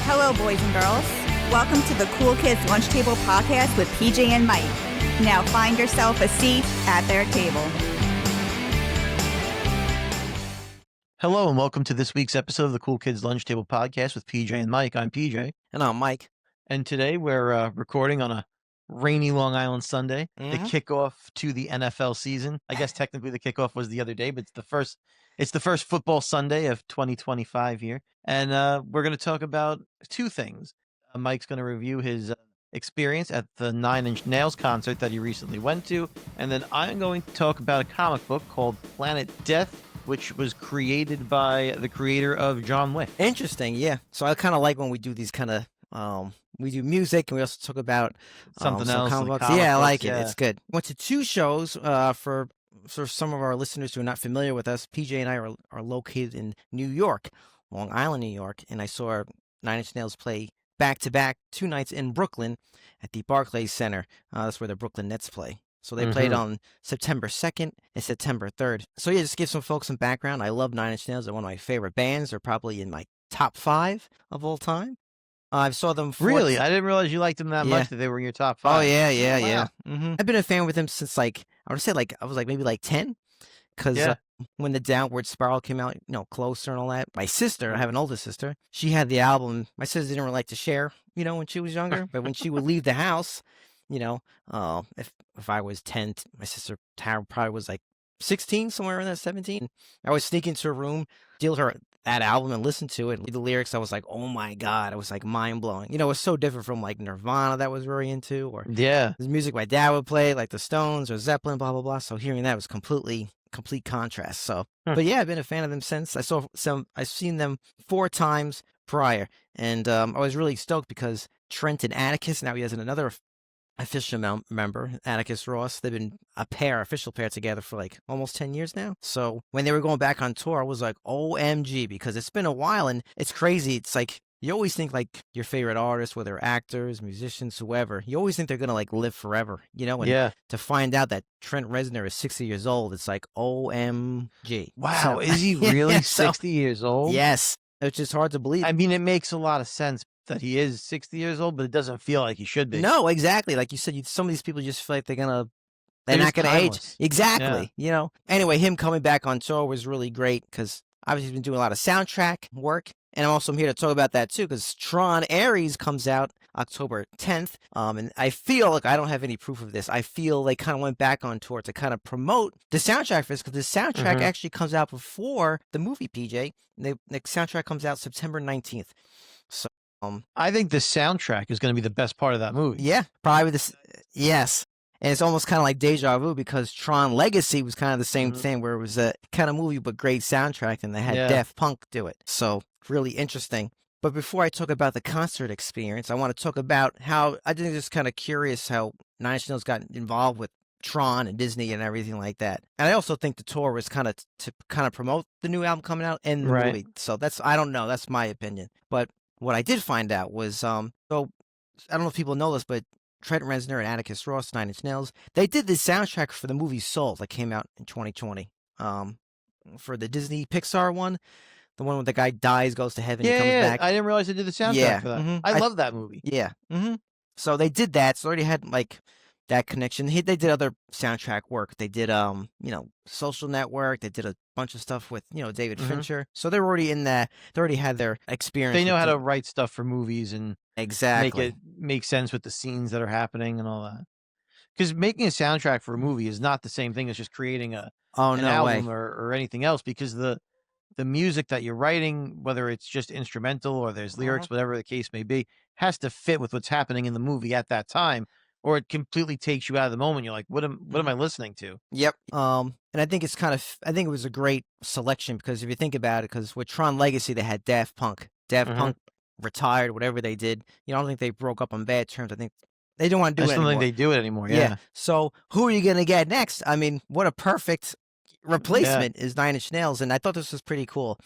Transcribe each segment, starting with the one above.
Hello, boys and girls. Welcome to the Cool Kids Lunch Table Podcast with PJ and Mike. Now find yourself a seat at their table. Hello, and welcome to this week's episode of the Cool Kids Lunch Table Podcast with PJ and Mike. I'm PJ. And I'm Mike. And today we're recording on a rainy Long Island Sunday, the kickoff to the NFL season. I guess technically the kickoff was the other day, but it's the first football Sunday of 2025 here. And we're going to talk about two things. Mike's going to review his experience at the Nine Inch Nails concert that he recently went to. And then I'm going to talk about a comic book called Planet Death, which was created by the creator of John Wick. Interesting, yeah. So I kind of like when we do these kind of, we do music and we also talk about something else. Comic books. Yeah, I like it. It's good. Went to two shows for some of our listeners who are not familiar with us. PJ and I are located in New York, Long Island, New York, and I saw Nine Inch Nails play back-to-back 2 nights in Brooklyn at the Barclays Center. That's where the Brooklyn Nets play. So they played on September 2nd and September 3rd. So yeah, just give some folks some background. I love Nine Inch Nails. They're one of my favorite bands. They're probably in my top 5 of all time. I saw them. Really? I didn't realize you liked them that much that they were in your top 5. Oh, yeah. Wow. I've been a fan with them since I would say I was maybe 10. Because when the Downward Spiral came out, Closer and all that, my sister, I have an older sister, she had the album. My sister didn't really like to share, when she was younger. But when she would leave the house, if I was 10, my sister Tara probably was 16, somewhere in that 17. I would sneak into her room, deal her that album and listen to it. The lyrics, I was like, oh my God, I was mind blowing. It was so different from Nirvana that I was very into, or the music my dad would play, like the Stones or Zeppelin, blah, blah, blah. So hearing that was complete contrast. So, but yeah, I've been a fan of them since. I've seen them 4 times prior, and I was really stoked because Trent and Atticus, now he has another official member, Atticus Ross. They've been official pair together for almost 10 years now. So when they were going back on tour, I was like, OMG, because it's been a while and it's crazy. It's you always think your favorite artists, whether actors, musicians, whoever, you always think they're going to live forever, and to find out that Trent Reznor is 60 years old, it's OMG. Wow. So, is he really 60 years old? Yes. It's just hard to believe. I mean, it makes a lot of sense that he is 60 years old, but it doesn't feel like he should be. No, exactly. Like you said, some of these people just feel like they're not going to age. Exactly. Yeah. Anyway, him coming back on tour was really great because obviously he's been doing a lot of soundtrack work. And I'm here to talk about that too, because Tron Ares comes out October 10th. And I feel like I don't have any proof of this. I feel they kind of went back on tour to kind of promote the soundtrack for this, because the soundtrack actually comes out before the movie, PJ. The soundtrack comes out September 19th. So I think the soundtrack is going to be the best part of that movie. Yeah, probably this. Yes. And it's almost kind of like deja vu, because Tron Legacy was kind of the same thing, where it was a kind of movie but great soundtrack, and they had Daft Punk do it. So really interesting. But before I talk about the concert experience, I want to talk about how I think it's kind of curious how Nine Inch Nails got involved with Tron and Disney and everything like that. And I also think the tour was kind of to promote the new album coming out and the movie. So I don't know. That's my opinion. But what I did find out was, so I don't know if people know this, but Trent Reznor and Atticus Ross, Nine Inch Nails, they did the soundtrack for the movie Soul that came out in 2020. For the Disney Pixar one, the one where the guy dies, goes to heaven, and comes back. I didn't realize they did the soundtrack for that. I love that movie. Yeah. So they did that. So they already had that connection. They did other soundtrack work. They did, Social Network. They did a bunch of stuff with, David Fincher. So they're already in that. They already had their experience. They know how to write stuff for movies and make it make sense with the scenes that are happening and all that. Because making a soundtrack for a movie is not the same thing as just creating an album or anything else. Because the music that you're writing, whether it's just instrumental or there's lyrics, whatever the case may be, has to fit with what's happening in the movie at that time, or it completely takes you out of the moment. You're like, what am I listening to? Yep. And I think I think it was a great selection, because if you think about it, because with Tron Legacy, they had Daft Punk. Punk retired, whatever they did. I don't think they broke up on bad terms. I think they don't want to do it anymore. I don't think they do it anymore. Yeah. So who are you going to get next? I mean, what a perfect replacement is Nine Inch Nails. And I thought this was pretty cool.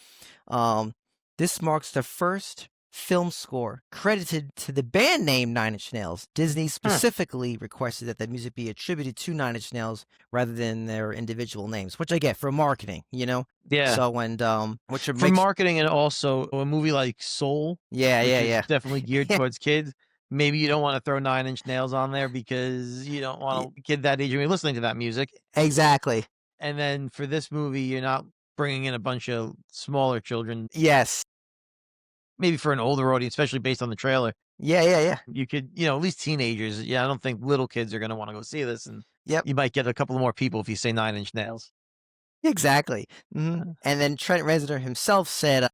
This marks the first film score credited to the band name Nine Inch Nails. Disney specifically requested that the music be attributed to Nine Inch Nails rather than their individual names, which I get for marketing, Yeah. So, and which for marketing, and also a movie like Soul, yeah, definitely geared towards kids. Maybe you don't want to throw Nine Inch Nails on there because you don't want a kid that age to be listening to that music. Exactly. And then for this movie, you're not bringing in a bunch of smaller children. Yes. Maybe for an older audience, especially based on the trailer. Yeah. You could, at least teenagers. Yeah, I don't think little kids are going to want to go see this. And Yep. You might get a couple more people if you say Nine Inch Nails. Exactly. Mm-hmm. And then Trent Reznor himself said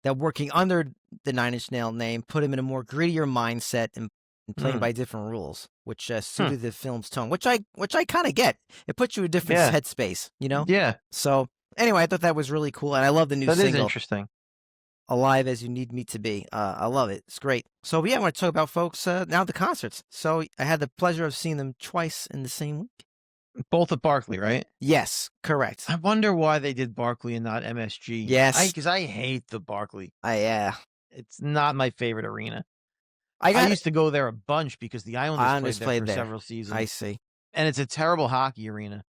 that working under the Nine Inch Nail name put him in a more grittier mindset and playing by different rules, which suited the film's tone, which I kind of get. It puts you in a different headspace, Yeah. So anyway, I thought that was really cool, and I love the new single. That is interesting. Alive as You Need Me to Be. I love it. It's great. So yeah, I want to talk about, folks, now the concerts. So I had the pleasure of seeing them twice in the same week. Both at Barclay, right? Yes, correct. I wonder why they did Barclay and not MSG. Yes. Because I hate the Barclay. Yeah. It's not my favorite arena. I used to go there a bunch because the Islanders played there for several seasons. I see. And it's a terrible hockey arena.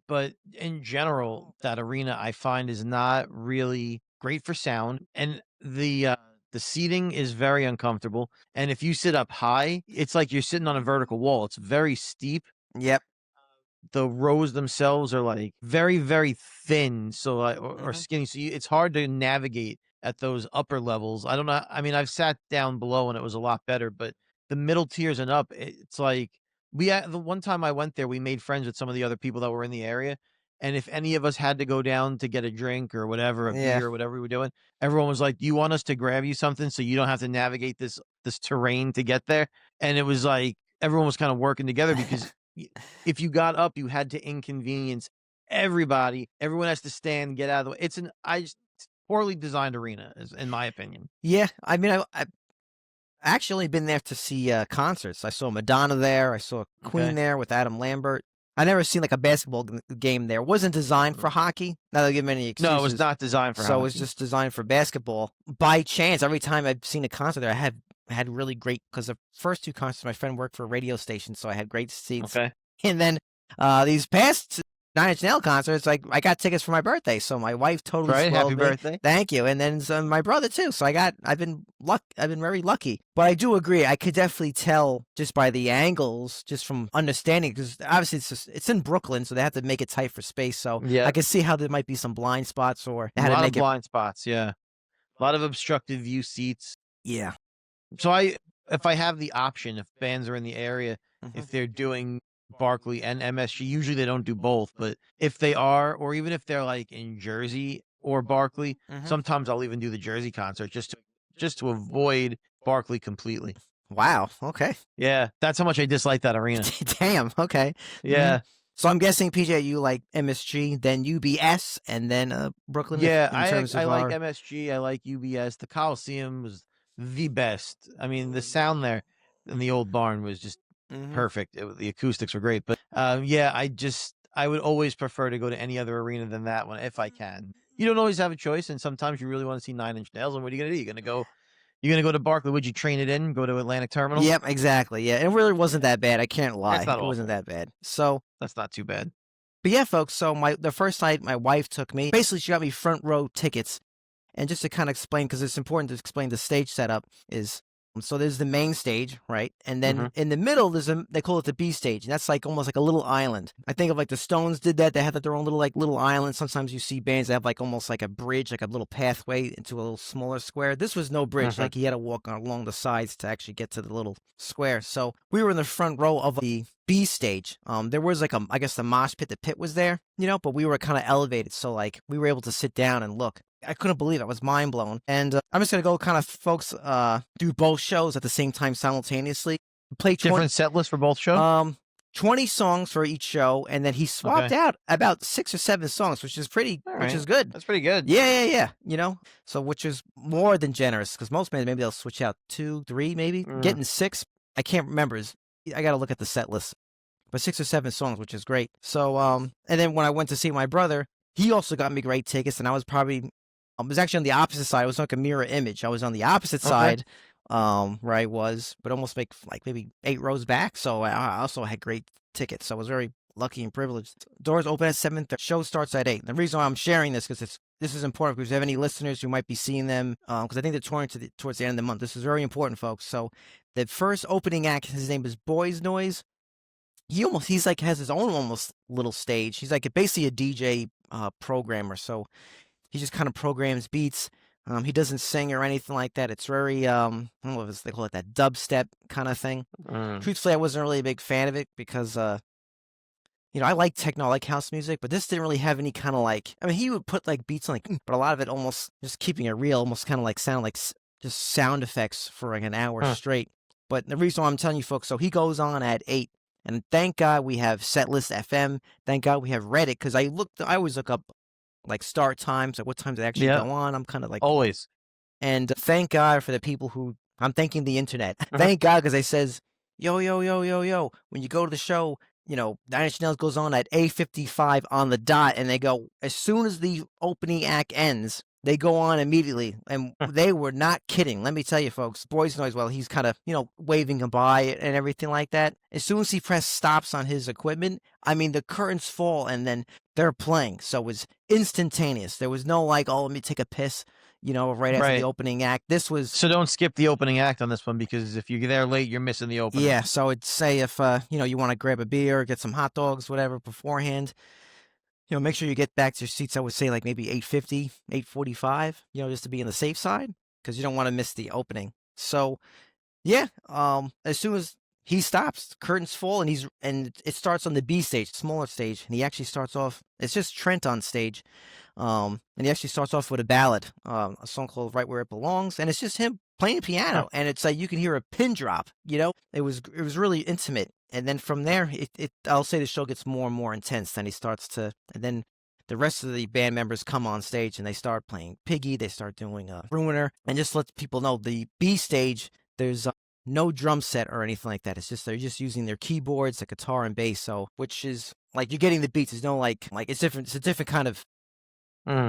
But in general, that arena I find is not really great for sound. And the seating is very uncomfortable. And if you sit up high, it's like you're sitting on a vertical wall. It's very steep. Yep. The rows themselves are like very, very thin, so or skinny. So it's hard to navigate at those upper levels. I don't know. I mean, I've sat down below and it was a lot better, but the middle tiers and up, it's like the one time I went there, we made friends with some of the other people that were in the area. And if any of us had to go down to get a drink or whatever, a beer or whatever we were doing, everyone was like, "Do you want us to grab you something so you don't have to navigate this terrain to get there?" And it was like everyone was kind of working together because if you got up, you had to inconvenience everybody. Everyone has to stand, get out of the way. It's poorly designed arena, in my opinion. Yeah, I mean, I've actually been there to see concerts. I saw Madonna there. I saw Queen there with Adam Lambert. I never seen like a basketball game there. It wasn't designed for hockey. Not to give any excuses. No, it was not designed for hockey. So it was just designed for basketball. By chance, every time I've seen a concert there, I had really great, because the first two concerts, my friend worked for a radio station, so I had great seats. Okay. And then these past Nine Inch Nails concerts, like I got tickets for my birthday, so my wife totally spoiled Happy me. birthday! Thank you. And then my brother too. So I've been very lucky. But I do agree. I could definitely tell just by the angles, just from understanding, because obviously it's in Brooklyn, so they have to make it tight for space. So I can see how there might be some blind spots, or a lot of blind spots. Yeah, a lot of obstructed view seats. Yeah. So if I have the option, if bands are in the area, if they're doing Barclay and MSG, usually they don't do both, but if they are, or even if they're like in Jersey or Barclay, sometimes I'll even do the Jersey concert just to avoid Barclay completely. Wow. Okay. Yeah, that's how much I dislike that arena. Damn. Okay. Yeah. So I'm guessing, PJ, you like MSG, then UBS, and then Brooklyn. Yeah, I like MSG. I like UBS. The Coliseum was the best. I mean, the sound there in the old barn was just perfect. The acoustics were great. But I would always prefer to go to any other arena than that one if I can. You don't always have a choice, and sometimes you really want to see Nine Inch Nails. And what are you gonna do? You're gonna go to Barclay. Would you train it in? Go to Atlantic Terminal? Yep, exactly. Yeah, it really wasn't that bad. I can't lie. It wasn't that bad. So that's not too bad. But yeah, folks. So the first night, my wife took me. Basically, she got me front row tickets. And just to kind of explain, because it's important to explain the stage setup, is so there's the main stage, right? And then in the middle, they call it the B stage. And that's like almost like a little island. I think of like the Stones did that. They had their own little island. Sometimes you see bands that have like almost like a bridge, like a little pathway into a little smaller square. This was no bridge. Like he had to walk along the sides to actually get to the little square. So we were in the front row of the B stage. There was like I guess the mosh pit, the pit was there, but we were kind of elevated. So like we were able to sit down and look. I couldn't believe it. I was mind blown. And I'm just going to go kind of, folks, do both shows at the same time simultaneously. Play different set lists for both shows? 20 songs for each show. And then he swapped out about 6 or 7 songs, which is which is good. That's pretty good. Yeah. So which is more than generous, because most bands, maybe they'll switch out 2, 3, maybe. Getting 6, I can't remember. I got to look at the set list. But 6 or 7 songs, which is great. So, and then when I went to see my brother, he also got me great tickets, and I was probably I was actually on the opposite side. It was like a mirror image. I was on the opposite side, where I was, but almost like maybe 8 rows back. So I also had great tickets. So I was very lucky and privileged. Doors open at 7:30. Show starts at 8. The reason why I'm sharing this because this is important because if you have any listeners who might be seeing them, because I think they're touring towards the end of the month. This is very important, folks. So the first opening act, his name is Boys Noise. He's like has his own almost little stage. He's like basically a DJ programmer. So he just kind of programs beats. He doesn't sing or anything like that. It's very I don't know if they call it that dubstep kind of thing. Truthfully, I wasn't really a big fan of it because I like techno, I like house music, but this didn't really have any kind of like. I mean, he would put like beats on but a lot of it almost just keeping it real, almost kind of like sound like just sound effects for like an hour straight. But the reason why I'm telling you folks, so he goes on at 8. And thank God we have Setlist FM. Thank God we have Reddit because I always look up like start times, like what times they actually go on. I'm kind of like always. And thank God for the people who I'm thanking the internet. Thank God because it says yo when you go to the show. Nine Inch Nails goes on at 8:55 on the dot, and they go as soon as the opening act ends. They go on immediately, and they were not kidding. Let me tell you, folks, Boys Noise, well, he's kind of, waving goodbye and everything like that. As soon as he pressed stops on his equipment, I mean, the curtains fall, and they're playing. So it was instantaneous. There was no like, oh, let me take a piss, right after the opening act. This was... So don't skip the opening act on this one, because if you're there late, you're missing the opening. Yeah, so it'd say if, you want to grab a beer, get some hot dogs, whatever, beforehand... make sure you get back to your seats. I would say like maybe 8:50, 8:45, just to be on the safe side because you don't want to miss the opening. So, yeah, as soon as he stops, curtains fall, and it starts on the B stage, smaller stage, and he actually starts off. It's just Trent on stage, and he actually starts off with a ballad, a song called "Right Where It Belongs," and it's just him playing piano, and it's like you can hear a pin drop. It was really intimate. And then from there, I'll say the show gets more and more intense. Then and then the rest of the band members come on stage and they start playing Piggy. They start doing Ruiner, and just let people know the B stage. There's no drum set or anything like that. It's just they're just using their keyboards, the guitar and bass. So which is like you're getting the beats. There's no like it's different. It's a different kind of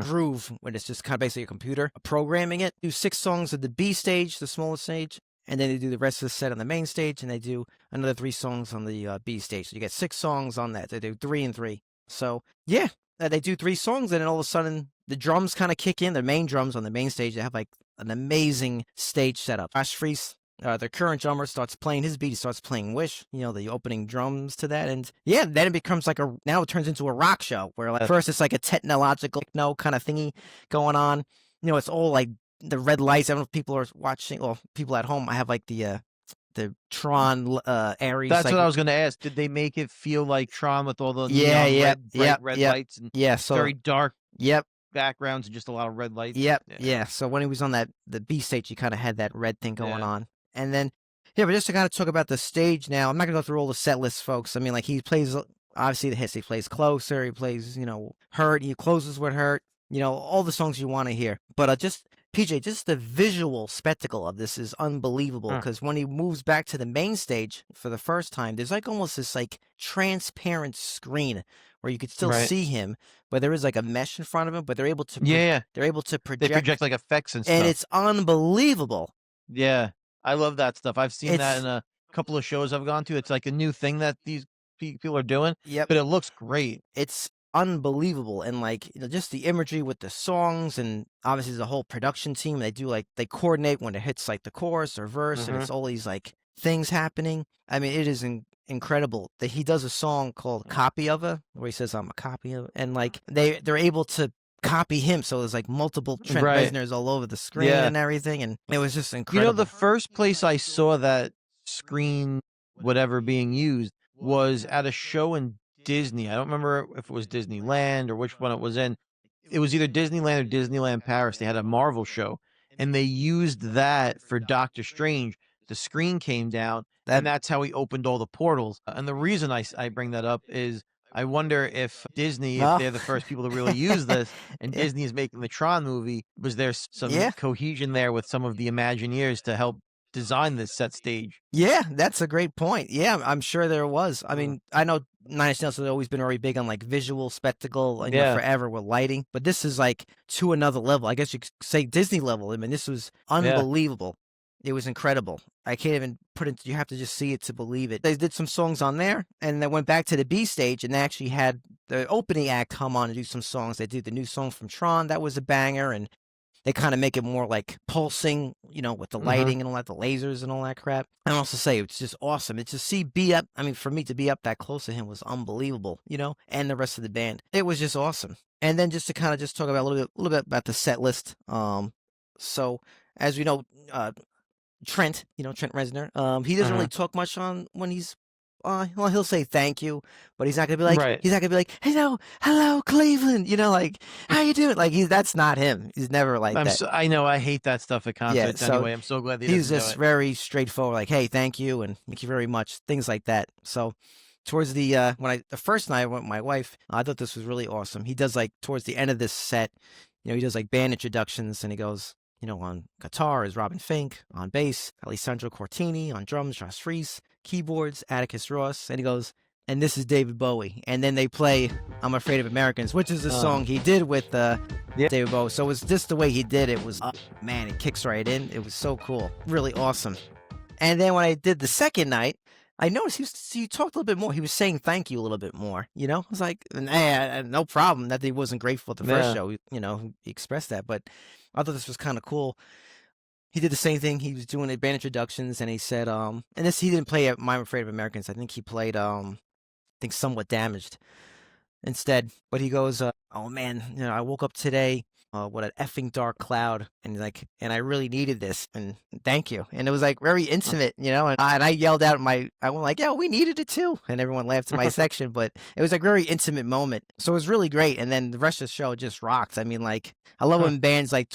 groove when it's just kind of basically a computer programming it. Do 6 songs at the B stage, the smaller stage. And then they do the rest of the set on the main stage, and they do another 3 songs on the B stage. So you get 6 songs on that. They do 3 and 3. So, yeah, they do 3 songs, and then all of a sudden, the drums kind of kick in. The main drums on the main stage, they have like an amazing stage setup. Josh Freese, their current drummer, starts playing his beat. He starts playing Wish, the opening drums to that. And yeah, then it becomes like now it turns into a rock show, where like first it's like a technological kind of thingy going on. It's all like the red lights. I don't know if people are watching, or people at home. I have like the Tron Aries. That's like, what I was going to ask. Did they make it feel like Tron with all the red lights and so very dark backgrounds and just a lot of red lights? Yeah. So when he was on the B stage, he kind of had that red thing going on. And then, but just to kind of talk about the stage now, I'm not going to go through all the set lists, folks. I mean, like he plays, obviously the hits. He plays Closer. He plays, Hurt. He closes with Hurt. All the songs you want to hear. But just... PJ, just the visual spectacle of this is unbelievable because when he moves back to the main stage for the first time, there's like almost this like transparent screen where you could still see him, but there is like a mesh in front of him, but they're able to they're able to project. They project like effects and stuff. And it's unbelievable. Yeah, I love that stuff. I've seen that in a couple of shows I've gone to. It's like a new thing that these people are doing. Yep. But it looks great. It's unbelievable, and like just the imagery with the songs, and obviously the whole production team, they coordinate when it hits like the chorus or verse, and it's all these like things happening. I mean, it is incredible that he does a song called Copy of Her, where he says I'm a copy of it, and like they're able to copy him, so there's like multiple Trent Reznors all over the screen and everything, and it was just incredible. The first place I saw that screen whatever being used was at a show in Disney. I don't remember if it was Disneyland or which one it was in. It was either Disneyland or Disneyland Paris. They had a Marvel show, and they used that for Doctor Strange. The screen came down, and that's how he opened all the portals. And the reason I bring that up is I wonder if Disney, if they're the first people to really use this, and Disney is making the Tron movie, was there some cohesion there with some of the Imagineers to help design this set stage? Yeah, that's a great point. Yeah, I'm sure there was. I mean, I know Nine Inch Nails has always been very big on like visual spectacle, forever with lighting. But this is like to another level. I guess you could say Disney level. I mean, this was unbelievable. It was incredible. I can't even put it. You have to just see it to believe it. They did some songs on there, and they went back to the B stage, and they actually had the opening act come on and do some songs. They did the new song from Tron. That was a banger, and they kind of make it more like pulsing, with the lighting and all that, the lasers and all that crap. And also say it's just awesome. It's just be up. I mean, for me to be up that close to him was unbelievable, and the rest of the band. It was just awesome. And then just to kind of just talk about a little bit about the set list. So as we know, Trent Reznor, he doesn't really talk much on when he's well, he'll say thank you, but he's not gonna be like he's not gonna be like hello Cleveland, like how you doing? Like that's not him. He's never like that. I know I hate that stuff at concerts anyway. I'm so glad he's just very straightforward, like hey, thank you and thank you very much, things like that. So towards the the first night I went with my wife, I thought this was really awesome. He does like towards the end of this set, he does like band introductions and he goes. On guitar is Robin Fink, on bass, Alessandro Cortini, on drums, Josh Freese, keyboards, Atticus Ross, and he goes, and this is David Bowie. And then they play I'm Afraid of Americans, which is the song he did with David Bowie. So it was just the way he did it was, man, it kicks right in. It was so cool. Really awesome. And then when I did the second night, I noticed he talked a little bit more. He was saying thank you a little bit more, I was like, no problem that he wasn't grateful at the first show, he expressed that, but I thought this was kind of cool. He did the same thing. He was doing the band introductions and he said, and this, he didn't play I'm Afraid of Americans. I think he played, Somewhat Damaged instead, but he goes, oh man, I woke up today, what an effing dark cloud, and and I really needed this, and thank you. And it was like very intimate, and I yelled out I went like, yeah, we needed it too, and everyone laughed in my section, but it was like very intimate moment, so it was really great. And then the rest of the show just rocked. I mean, like I love when bands I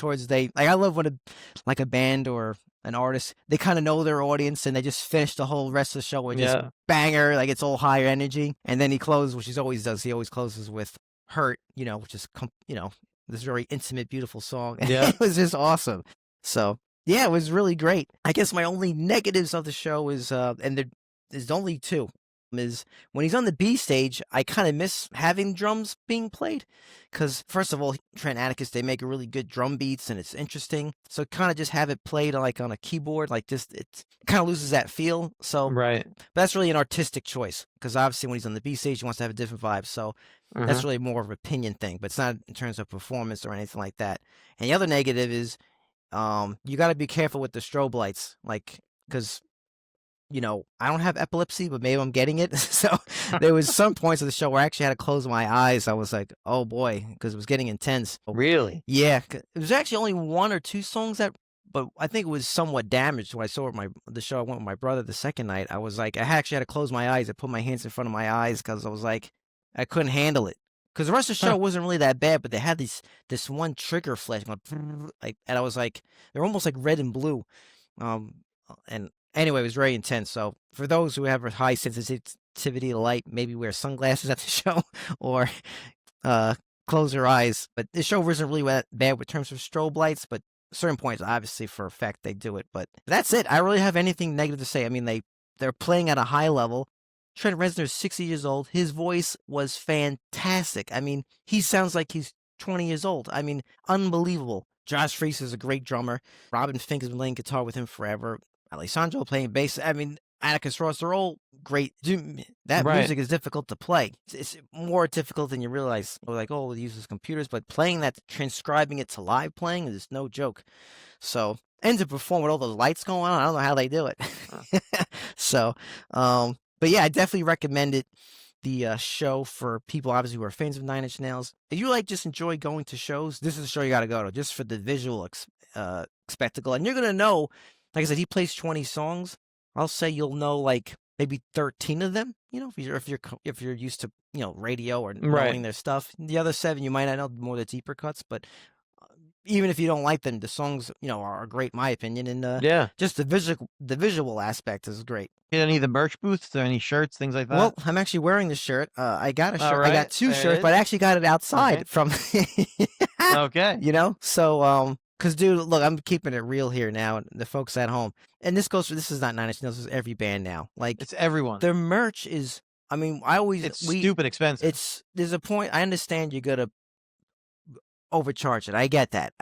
love when a band or an artist, they kind of know their audience and they just finish the whole rest of the show with just banger, like it's all higher energy. And then he closes, which he always does. He always closes with Hurt, which is this very intimate, beautiful song. Yeah. It was just awesome. So yeah, it was really great. I guess my only negatives of the show is, and there's only two, is when he's on the B stage, I kind of miss having drums being played. Because first of all, Trent Atticus, they make really good drum beats and it's interesting. So kind of just have it played like on a keyboard, like just, it kind of loses that feel. So but that's really an artistic choice. Because obviously when he's on the B stage, he wants to have a different vibe. So that's really more of an opinion thing, but it's not in terms of performance or anything like that. And the other negative is, you got to be careful with the strobe lights, like, because, I don't have epilepsy, but maybe I'm getting it. So there was some points of the show where I actually had to close my eyes. I was like, oh boy, because it was getting intense. Really? Yeah. It was actually only one or two songs but I think it was Somewhat Damaged. When I saw the show, I went with my brother the second night. I was like, I actually had to close my eyes. I put my hands in front of my eyes because I was like, I couldn't handle it. Because the rest of the show wasn't really that bad, but they had this one trigger flash going, and I was like, they're almost like red and blue. And anyway, it was very intense. So for those who have a high sensitivity to light, maybe wear sunglasses at the show or close your eyes. But the show wasn't really that bad with terms of strobe lights, but certain points, obviously, for effect, they do it. But that's it. I really have anything negative to say. I mean, they're playing at a high level. Trent Reznor is 60 years old. His voice was fantastic. I mean, he sounds like he's 20 years old. I mean, unbelievable. Josh Freese is a great drummer. Robin Fink has been playing guitar with him forever. Alessandro playing bass. I mean, Atticus Ross, they're all great. That music is difficult to play. It's more difficult than you realize. Like, oh, it uses computers, but playing that, transcribing it to live playing is no joke. So, and to perform with all those lights going on, I don't know how they do it. So, but yeah, I definitely recommend it. The show for people obviously who are fans of Nine Inch Nails. If you just enjoy going to shows, this is a show you got to go to just for the visual spectacle. And you're gonna know, like I said, he plays 20 songs. I'll say you'll know like maybe 13 of them. If you're used to radio or knowing their stuff. The other 7 you might not know more the deeper cuts, but even if you don't like them, the songs are great, in my opinion. And just the visual aspect is great. Any of the merch booths or any shirts, things like that? Well, I'm actually wearing the shirt. I got a shirt. I got 2 shirts, but I actually got it outside from. Okay. So because dude, look, I'm keeping it real here now. The folks at home, and this is not Nine Inch Nails. This is every band now. Like it's everyone. Their merch is I mean, It's stupid expensive. There's a point. I understand you're gonna overcharge it. I get that.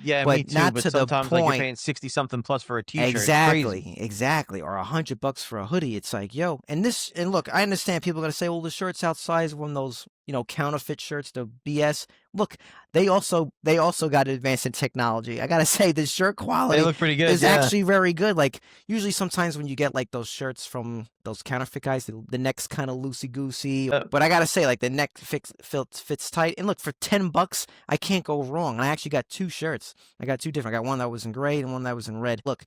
Yeah, but me too. not But to the sometimes like you're point. paying 60 something plus for a t-shirt. It's crazy. Exactly. Or $100 for a hoodie. It's like, yo, and look, I understand people are gonna say, well, the shirt's outsized from those, counterfeit shirts, the BS. Look, they also got advanced in technology. I gotta say, the shirt quality They look pretty good. is actually very good. Like usually, sometimes when you get like those shirts from those counterfeit guys, the neck's kind of loosey goosey. But I gotta say, like the neck fits tight. And look, for $10, I can't go wrong. I actually got 2 shirts. I got 2 different. I got one that was in gray and one that was in red. Look,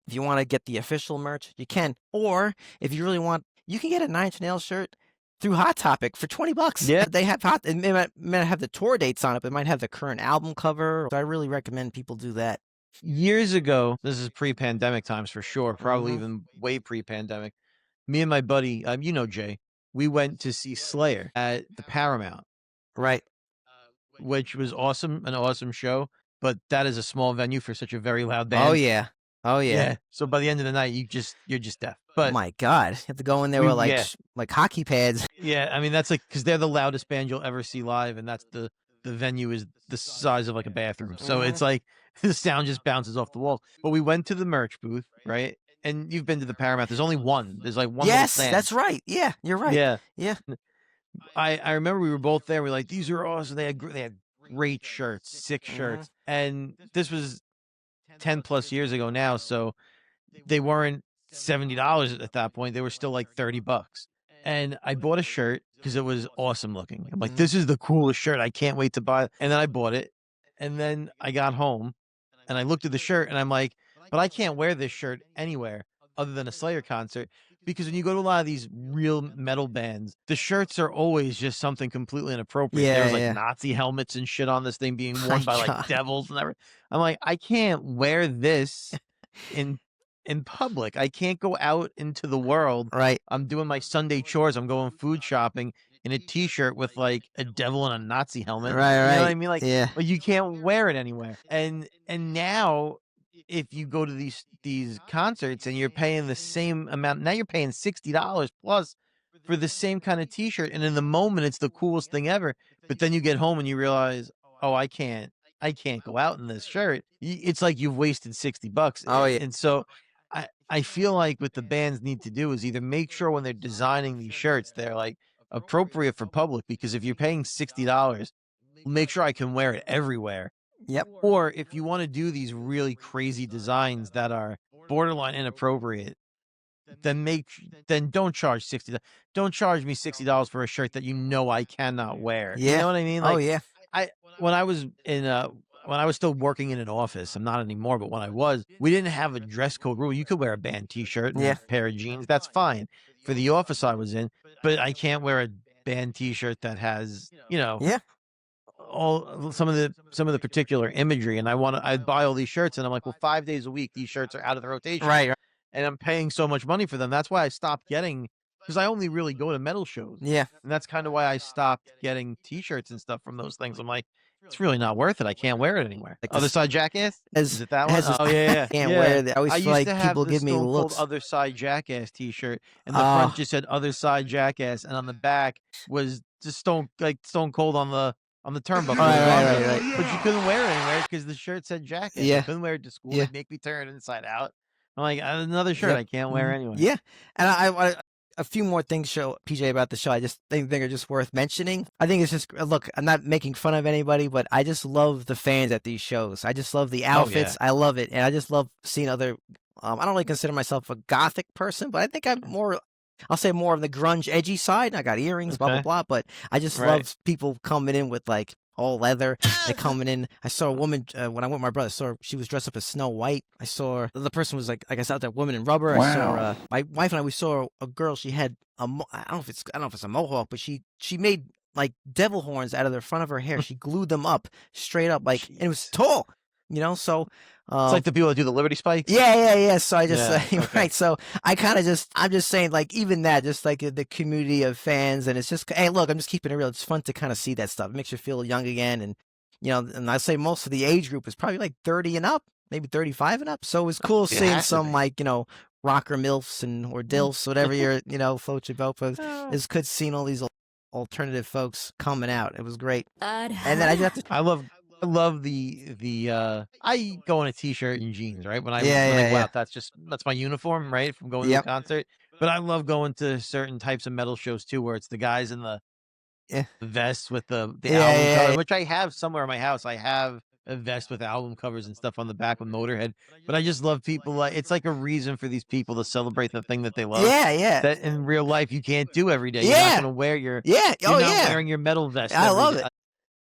if you want to get the official merch, you can. Or if you really want, you can get a 9 Inch Nails shirt through Hot Topic for $20. Yeah. They have it may have the tour dates on it, but it might have the current album cover. So I really recommend people do that. Years ago, this is pre-pandemic times for sure, probably even way pre-pandemic. Me and my buddy, Jay, we went to see Slayer at the Paramount. Right. Which was awesome, an awesome show, but that is a small venue for such a very loud band. Oh yeah. So by the end of the night, you're just deaf. But oh my God, you have to go in there with like hockey pads. Yeah, I mean that's like because they're the loudest band you'll ever see live, and that's the venue is the size of like a bathroom, so it's like the sound just bounces off the walls. But we went to the merch booth, right? And you've been to the Paramount. There's only one. There's like one. Yes, little stand. That's right. Yeah, you're right. Yeah. I remember we were both there. We're like, these are awesome. They had great shirts, 6 shirts, and this was 10 plus years ago now, so they weren't $70 at that point. They were still like $30. And I bought a shirt because it was awesome looking. I'm like, this is the coolest shirt. I can't wait to buy it. And then I bought it. And then I got home and I looked at the shirt and I'm like, but I can't wear this shirt anywhere other than a Slayer concert. Because when you go to a lot of these real metal bands, the shirts are always just something completely inappropriate. Yeah, There was like Nazi helmets and shit on this thing being worn by like devils and everything. I'm like, I can't wear this in public. I can't go out into the world. Right. I'm doing my Sunday chores. I'm going food shopping in a t-shirt with like a devil and a Nazi helmet. Right. You know what I mean? Like, but you can't wear it anywhere. And now if you go to these concerts and you're paying the same amount, now you're paying $60 plus for the same kind of t-shirt. And in the moment, it's the coolest thing ever. But then you get home and you realize, oh, I can't go out in this shirt. It's like you've wasted $60. Oh yeah. And so I feel like what the bands need to do is either make sure when they're designing these shirts, they're like appropriate for public, because if you're paying $60, make sure I can wear it everywhere. Yep. Or if you want to do these really crazy designs that are borderline inappropriate, then don't charge $60. Don't charge me $60 for a shirt that I cannot wear. Yeah. You know what I mean? Like, oh yeah. When I was still working in an office, I'm not anymore, but when I was, we didn't have a dress code rule. You could wear a band t-shirt and a pair of jeans. That's fine for the office I was in, but I can't wear a band t-shirt that has, all some of the particular imagery. And I buy all these shirts and I'm like, well, 5 days a week, these shirts are out of the rotation. Right. And I'm paying so much money for them. That's why I stopped getting, because I only really go to metal shows. Yeah. And that's kind of why I stopped getting t-shirts and stuff from those things. I'm like, it's really not worth it. I can't wear it anywhere. Like Other Side Jackass? Is it that one? Oh, yeah. Can't wear it. I always feel like people give me Stone looks. Cold Other Side Jackass t-shirt, and the front just said Other Side Jackass, and on the back was just Stone Cold on the turnbuckle. Right. But you couldn't wear it anywhere because the shirt said Jackass. Yeah. You couldn't wear it to school. They'd make me turn it inside out. I'm like, another shirt I can't wear anyway. Yeah. And I a few more things, PJ, about the show I just think are just worth mentioning. I think it's just, look, I'm not making fun of anybody, but I just love the fans at these shows. I just love the outfits. I love it. And I just love seeing other, I don't really consider myself a gothic person, but I think I'll say more of the grunge, edgy side. I got earrings, blah, blah, blah. But I just love people coming in with like all leather. They're coming in. I saw a woman when I went with my brother. She was dressed up as Snow White. I saw the person was like I saw that woman in rubber. Wow. I saw my wife and I. We saw a girl. She had I don't know if it's a mohawk, but she made like devil horns out of the front of her hair. She glued them up straight up, like, and it was tall. So it's like the people that do the Liberty Spikes. Yeah. So I just right. So I'm just saying, like, even that, just like the community of fans, and it's just, hey, look, I'm just keeping it real. It's fun to kind of see that stuff. It makes you feel young again, and and I say most of the age group is probably like 30 and up, maybe 35 and up. So it was cool seeing some like rocker milfs or dilfs, whatever your float your boat with. It's good seeing all these alternative folks coming out. It was great. And then I just have to. I love the I go in a t-shirt and jeans, right? When I go out, that's my uniform, right? From going to a concert. But I love going to certain types of metal shows too, where it's the guys in the vest with the album cover, which I have somewhere in my house. I have a vest with album covers and stuff on the back with Motorhead. But I just love people. It's like a reason for these people to celebrate the thing that they love. Yeah. That in real life you can't do every day. You're not going to wear your you're not wearing your metal vest. I love it.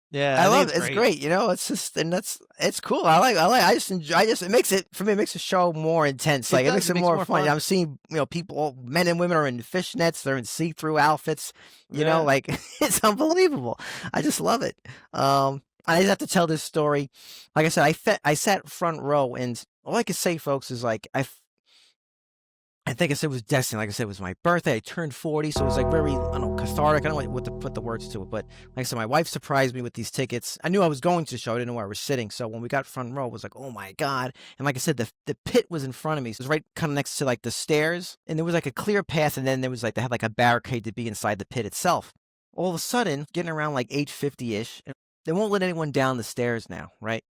Yeah, I love it. It's great. It's just, and it's cool. I just enjoy. It makes the show more intense. Like it makes it more fun. I'm seeing, people, men and women are in fishnets. They're in see-through outfits. You know, like it's unbelievable. I just love it. I just have to tell this story. Like I said, I sat front row, and all I can say, folks, is like I think I said it was destiny. Like I said, it was my birthday. I turned 40, so it was like very, cathartic. I don't know what to put the words to it, but like I said, my wife surprised me with these tickets. I knew I was going to the show. I didn't know where I was sitting. So when we got front row, it was like, oh my God. And like I said, the pit was in front of me. So it was right kind of next to like the stairs, and there was like a clear path, and then there was like, they had like a barricade to be inside the pit itself. All of a sudden, getting around like 8:50-ish, they won't let anyone down the stairs now, right?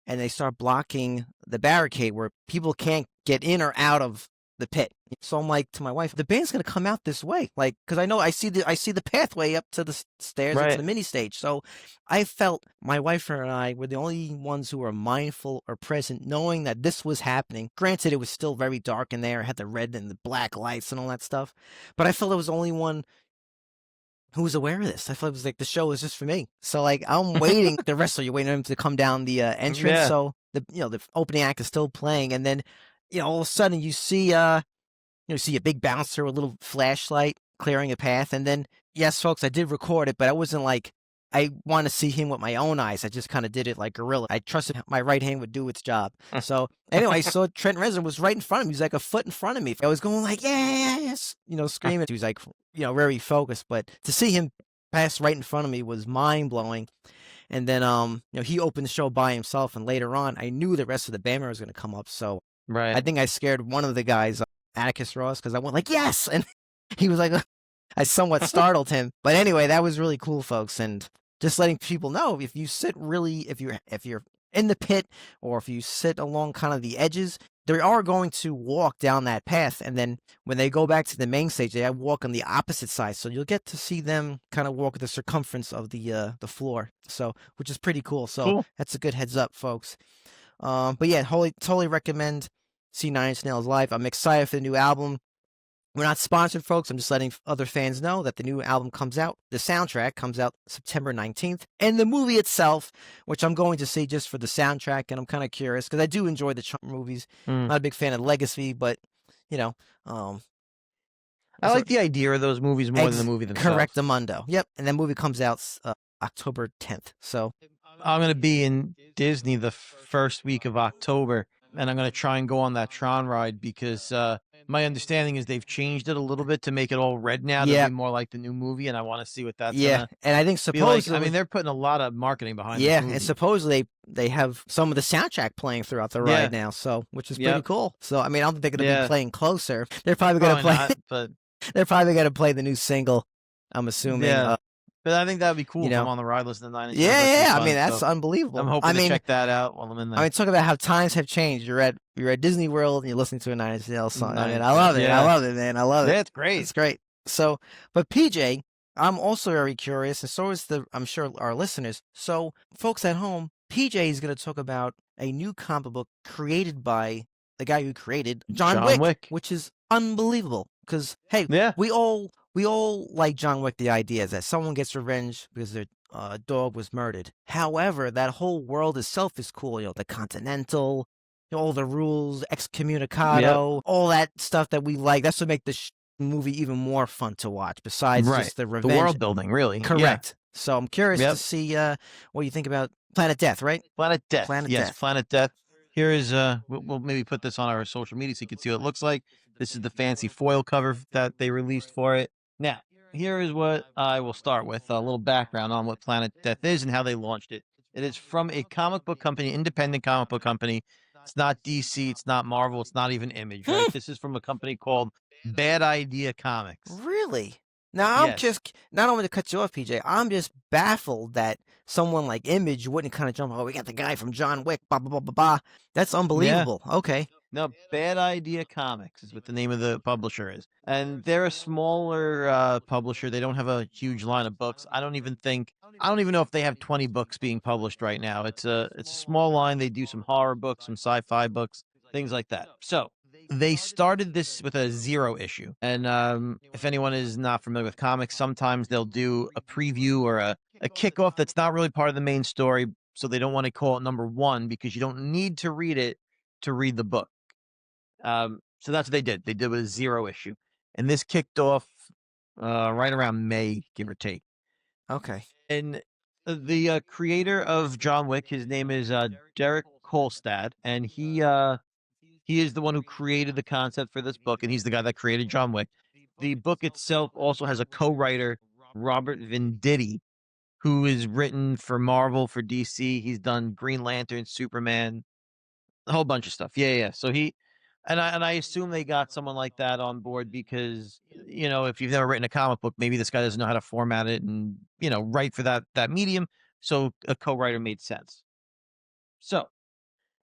And they start blocking the barricade where people can't get in or out of the pit. So I'm like to my wife, the band's gonna come out this way, like, because I know I see the pathway up to the stairs into the mini stage. So I felt my wife and I were the only ones who were mindful or present, knowing that this was happening. Granted, it was still very dark in there. It had the red and the black lights and all that stuff, but I felt I was the only one who was aware of this. I felt it was like the show was just for me. So like I'm waiting. The rest of you waiting for him to come down the entrance. Yeah. So the opening act is still playing, and then all of a sudden you see a big bouncer with a little flashlight clearing a path, and then yes, folks, I did record it, but I wasn't like I want to see him with my own eyes. I just kind of did it like guerrilla. I trusted my right hand would do its job. So anyway, I saw Trent Reznor was right in front of me. He was like a foot in front of me. I was going like, yes, screaming. He was like, very focused. But to see him pass right in front of me was mind blowing. And then, he opened the show by himself. And later on, I knew the rest of the band was going to come up. So I think I scared one of the guys, Atticus Ross, because I went like, yes. And he was like, I somewhat startled him. But anyway, that was really cool, folks. And just letting people know, if you're in the pit, or if you sit along kind of the edges, they are going to walk down that path. And then when they go back to the main stage, they walk on the opposite side. So you'll get to see them kind of walk the circumference of the floor. So, which is pretty cool. So That's a good heads up, folks. But yeah, totally recommend see Nine Inch Nails live. I'm excited for the new album. We're not sponsored, folks. I'm just letting other fans know that the new album comes out. The soundtrack comes out September 19th. And the movie itself, which I'm going to see just for the soundtrack, and I'm kind of curious, because I do enjoy the Trump movies. I'm not a big fan of Legacy, but, I like the idea of those movies more than the movie themselves. Correctamundo. Yep. And that movie comes out October 10th. So I'm going to be in Disney the first week of October, and I'm going to try and go on that Tron ride, because my understanding is they've changed it a little bit to make it all red now to be more like the new movie, and I want to see what that's and I think supposedly, like. They're putting a lot of marketing behind this movie. And supposedly they have some of the soundtrack playing throughout the ride now, so which is pretty cool. So I mean, I don't think they're going to be playing Closer. They're probably going to play not, but they're probably going to play the new single, I'm assuming. But I think that would be cool if I'm on the ride listening to 9 Inch Nails. Yeah. I mean, that's unbelievable. I'm hoping to check that out while I'm in there. I mean, talk about how times have changed. You're at Disney World and you're listening to a 9 Inch Nails song. I mean, I love it. Yeah. I love it, man. I love it. That's great. It's great. So, but PJ, I'm also very curious, and so is I'm sure our listeners. So, folks at home, PJ is going to talk about a new comic book created by the guy who created John Wick, which is unbelievable. Because hey, we all like John Wick. The idea is that someone gets revenge because their dog was murdered. However, that whole world itself is cool. The Continental, all the rules, excommunicado, all that stuff that we like. That's what makes the movie even more fun to watch. Besides just the revenge, the world building, really. Correct. Yeah. So I'm curious to see what you think about Planet Death, right? Planet Death. Planet Death. Here is we'll maybe put this on our social media so you can see what it looks like. This is the fancy foil cover that they released for it. Now, here is what I will start with, a little background on what Planet Death is and how they launched it. It is from a comic book company, independent comic book company, It's not DC. It's not Marvel. It's not even Image, right? This is from a company called Bad Idea Comics. Really? Now, I'm just, not only to cut you off, PJ, I'm just baffled that someone like Image wouldn't kind of jump, oh, we got the guy from John Wick, blah, blah, blah, blah, blah. That's unbelievable. Yeah. Okay. No, Bad Idea Comics is what the name of the publisher is. And they're a smaller publisher. They don't have a huge line of books. I don't even know if they have 20 books being published right now. It's a small line. They do some horror books, some sci-fi books, things like that. So they started this with a 0 issue. And if anyone is not familiar with comics, sometimes they'll do a preview or a kickoff that's not really part of the main story. So they don't want to call it number 1 because you don't need to read it to read the book. So that's what they did. They did with a 0 issue. And this kicked off right around May, give or take. Okay. And the creator of John Wick, his name is Derek Kolstad, and he is the one who created the concept for this book, and he's the guy that created John Wick. The book itself also has a co-writer, Robert Venditti, who is written for Marvel, for DC. He's done Green Lantern, Superman, a whole bunch of stuff. Yeah. So I assume they got someone like that on board because, if you've never written a comic book, maybe this guy doesn't know how to format it and, write for that medium. So a co-writer made sense. So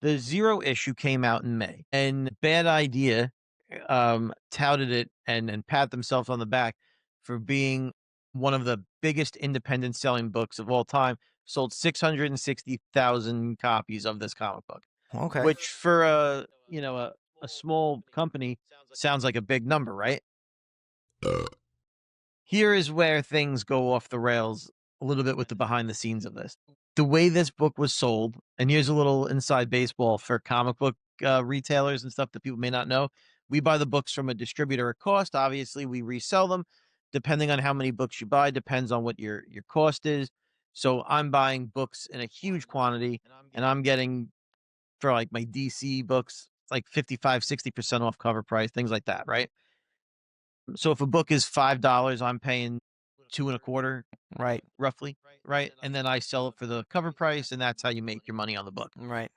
the 0 issue came out in May, and Bad Idea touted it and pat themselves on the back for being one of the biggest independent selling books of all time. Sold 660,000 copies of this comic book. Okay. Which for a small company sounds like a big number, right? Here is where things go off the rails a little bit with the behind the scenes of this. The way this book was sold, and here's a little inside baseball for comic book retailers and stuff that people may not know. We buy the books from a distributor at cost. Obviously, we resell them. Depending on how many books you buy, depends on what your cost is. So I'm buying books in a huge quantity, and I'm getting, for like my DC books, like 55, 60% off cover price, things like that, right? So if a book is $5, I'm paying $2.25, right, roughly, right? And then I sell it for the cover price, and that's how you make your money on the book. Right.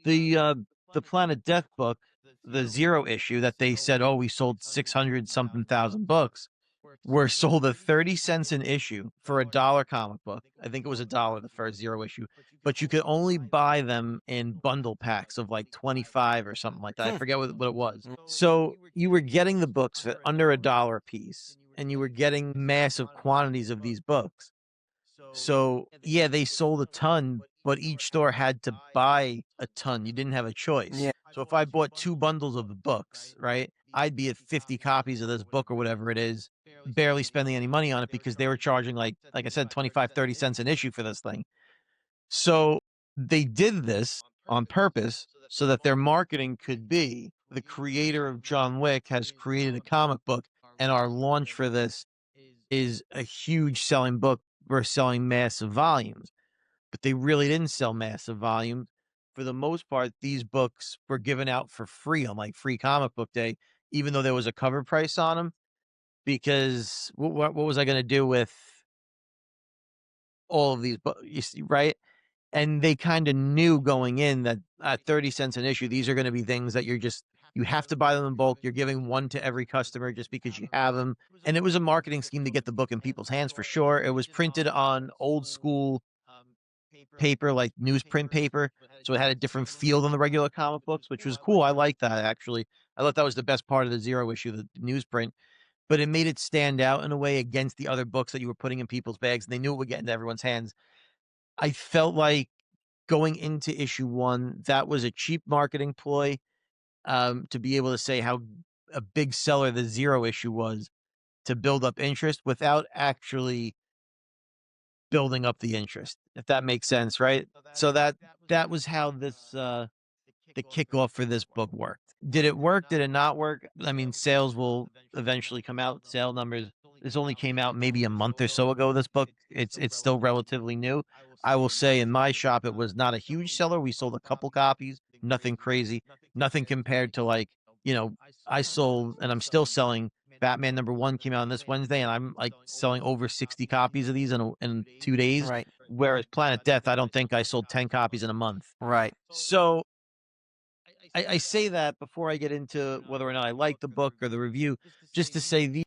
The Planet Death book, the 0 issue that they said, oh, we sold 600 something thousand books, were sold at 30 cents an issue for $1 comic book. I think it was $1 the first 0 issue, but you could only buy them in bundle packs of like 25 or something like that. I forget what it was. So you were getting the books for under $1 a piece, and you were getting massive quantities of these books. So yeah, they sold a ton, but each store had to buy a ton. You didn't have a choice. Yeah. So if I bought 2 bundles of the books, right, I'd be at 50 copies of this book or whatever it is, barely spending any money on it because they were charging like I said, 25, 30 cents an issue for this thing. So they did this on purpose so that their marketing could be, the creator of John Wick has created a comic book, and our launch for this is a huge selling book. We're selling massive volumes. But they really didn't sell massive volumes. For the most part, these books were given out for free on like Free Comic Book Day, even though there was a cover price on them. Because what was I going to do with all of these books, right? And they kind of knew going in that at 30 cents an issue, these are going to be things that you have to buy them in bulk. You're giving one to every customer just because you have them. And it was a marketing scheme to get the book in people's hands for sure. It was printed on old school paper, like newsprint paper. So it had a different feel than the regular comic books, which was cool. I like that, actually. I thought that was the best part of the 0 issue, the newsprint. But it made it stand out in a way against the other books that you were putting in people's bags, and they knew it would get into everyone's hands. I felt like going into issue 1, that was a cheap marketing ploy to be able to say how a big seller the 0 issue was, to build up interest without actually building up the interest, if that makes sense, right? So that was how this the kickoff for this book worked. Did it work? Did it not work? I mean, sales will eventually come out. Sale numbers. This only came out maybe a month or so ago. This book, it's still relatively new. I will say in my shop, it was not a huge seller. We sold a couple copies, nothing crazy, nothing compared to like, I sold, and I'm still selling, Batman #1 came out on this Wednesday, and I'm like selling over 60 copies of these in 2 days. Right. Whereas Planet Death, I don't think I sold 10 copies in a month. Right. So I say that before I get into whether or not I like the book or the review, just to say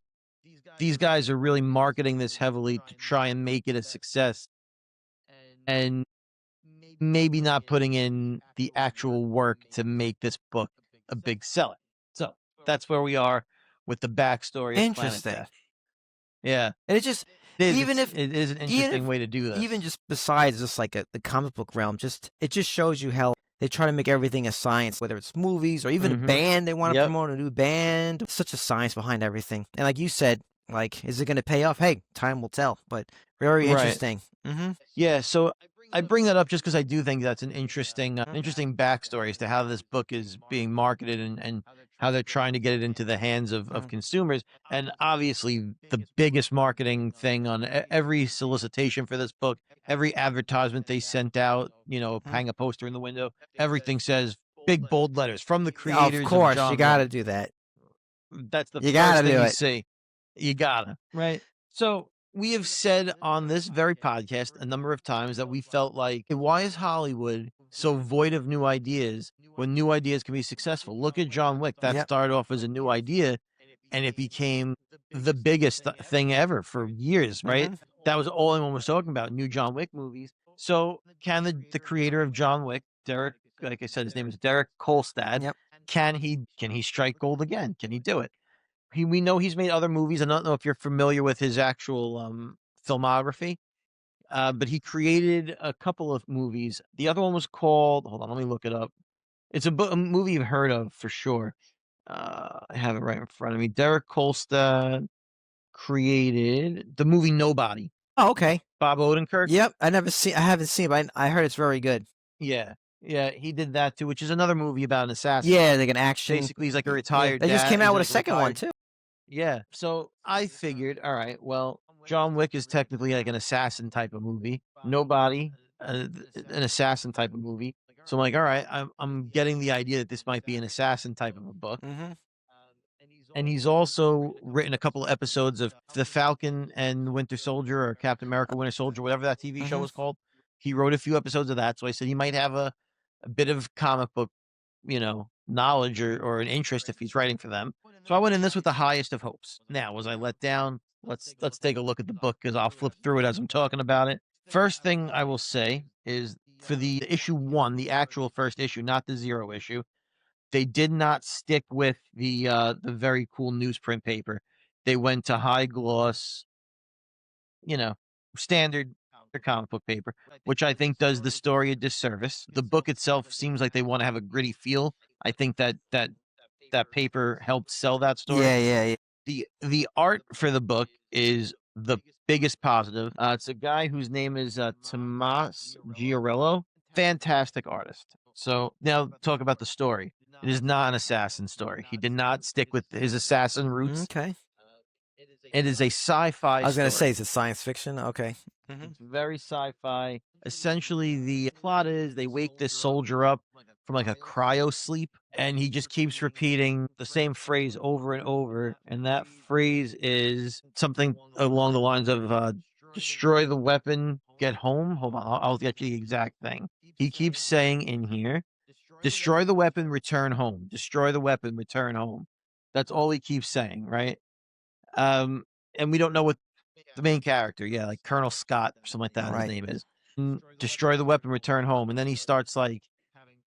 these guys are really marketing this heavily to try and make it a success, and maybe not putting in the actual work to make this book a big seller. So that's where we are with the backstory of Planet Interesting. Death. Yeah, And it just it is. even if It is an interesting way to do this. even just besides just like the comic book realm, it just shows you how they try to make everything a science, whether it's movies or even a band they want to Yep. promote a new band. Such a science behind everything. And like you said, like, is it going to pay off? Hey, time will tell. But very Right. interesting. Yeah, so I bring that up just because I do think that's an interesting backstory as to how this book is being marketed and how they're trying to get it into the hands of consumers. And obviously, the biggest marketing thing on every solicitation for this book, every advertisement they sent out, hang a poster in the window, everything says big bold letters from the creators Of course, John you got to Wick. do that. That's the You first gotta thing do you it. see. You gotta. Right. So we have said on this very podcast a number of times that we felt like, why is Hollywood so void of new ideas when new ideas can be successful? Look at John Wick. That Yep. started off as a new idea and it became the biggest thing ever for years, right? That was all anyone was talking about, new John Wick movies. So can the creator of John Wick, Derek, like I said, his name is Derek Kolstad, Yep. can he strike gold again? Can he do it? We know he's made other movies. I don't know if you're familiar with his actual filmography, but he created a couple of movies. The other one was called, hold on, let me look it up. It's a movie you've heard of for sure. I have it right in front of me. Derek Kolstad created the movie Nobody. Oh, okay. Bob Odenkirk. Yep. I haven't seen it, but I heard it's very good. Yeah. Yeah, he did that too, which is another movie about an assassin. Yeah, like an action. Basically, he's like a retired They just dad. came out He's with a like second one retired- too. Yeah. So I figured, all right, well, John Wick is technically like an assassin type of movie. Nobody, an assassin type of movie. So I'm like, all right, I'm getting the idea that this might be an assassin type of a book. And he's also written a couple of episodes of The Falcon and Winter Soldier or Captain America Winter Soldier, whatever that TV show was called. He wrote a few episodes of that. So I said he might have a bit of comic book, knowledge or an interest if he's writing for them. So I went in this with the highest of hopes. Now, was I let down? Let's take a look at the book because I'll flip through it as I'm talking about it. First thing I will say is for the issue 1, the actual first issue, not the 0 issue, they did not stick with the very cool newsprint paper. They went to high gloss, standard comic book paper, which I think does the story a disservice. The book itself seems like they want to have a gritty feel. I think that paper helped sell that story. Yeah. The art for the book is the biggest positive. It's a guy whose name is Tomas Giorello. Fantastic artist. So now talk about the story. It is not an assassin story. He did not stick with his assassin roots. Okay. It is a sci-fi I was going to story. say, is it science fiction? Okay. It's very sci-fi. Essentially, the plot is they wake this soldier up from like a cryo sleep, and he just keeps repeating the same phrase over and over. And that phrase is something along the lines of destroy the weapon, get home. Hold on, I'll get you the exact thing. He keeps saying in here, destroy the weapon, return home. Destroy the weapon, return home. That's all he keeps saying, right? And we don't know what the main character, like Colonel Scott or something like that, his name is. Destroy the weapon, return home. And then he starts like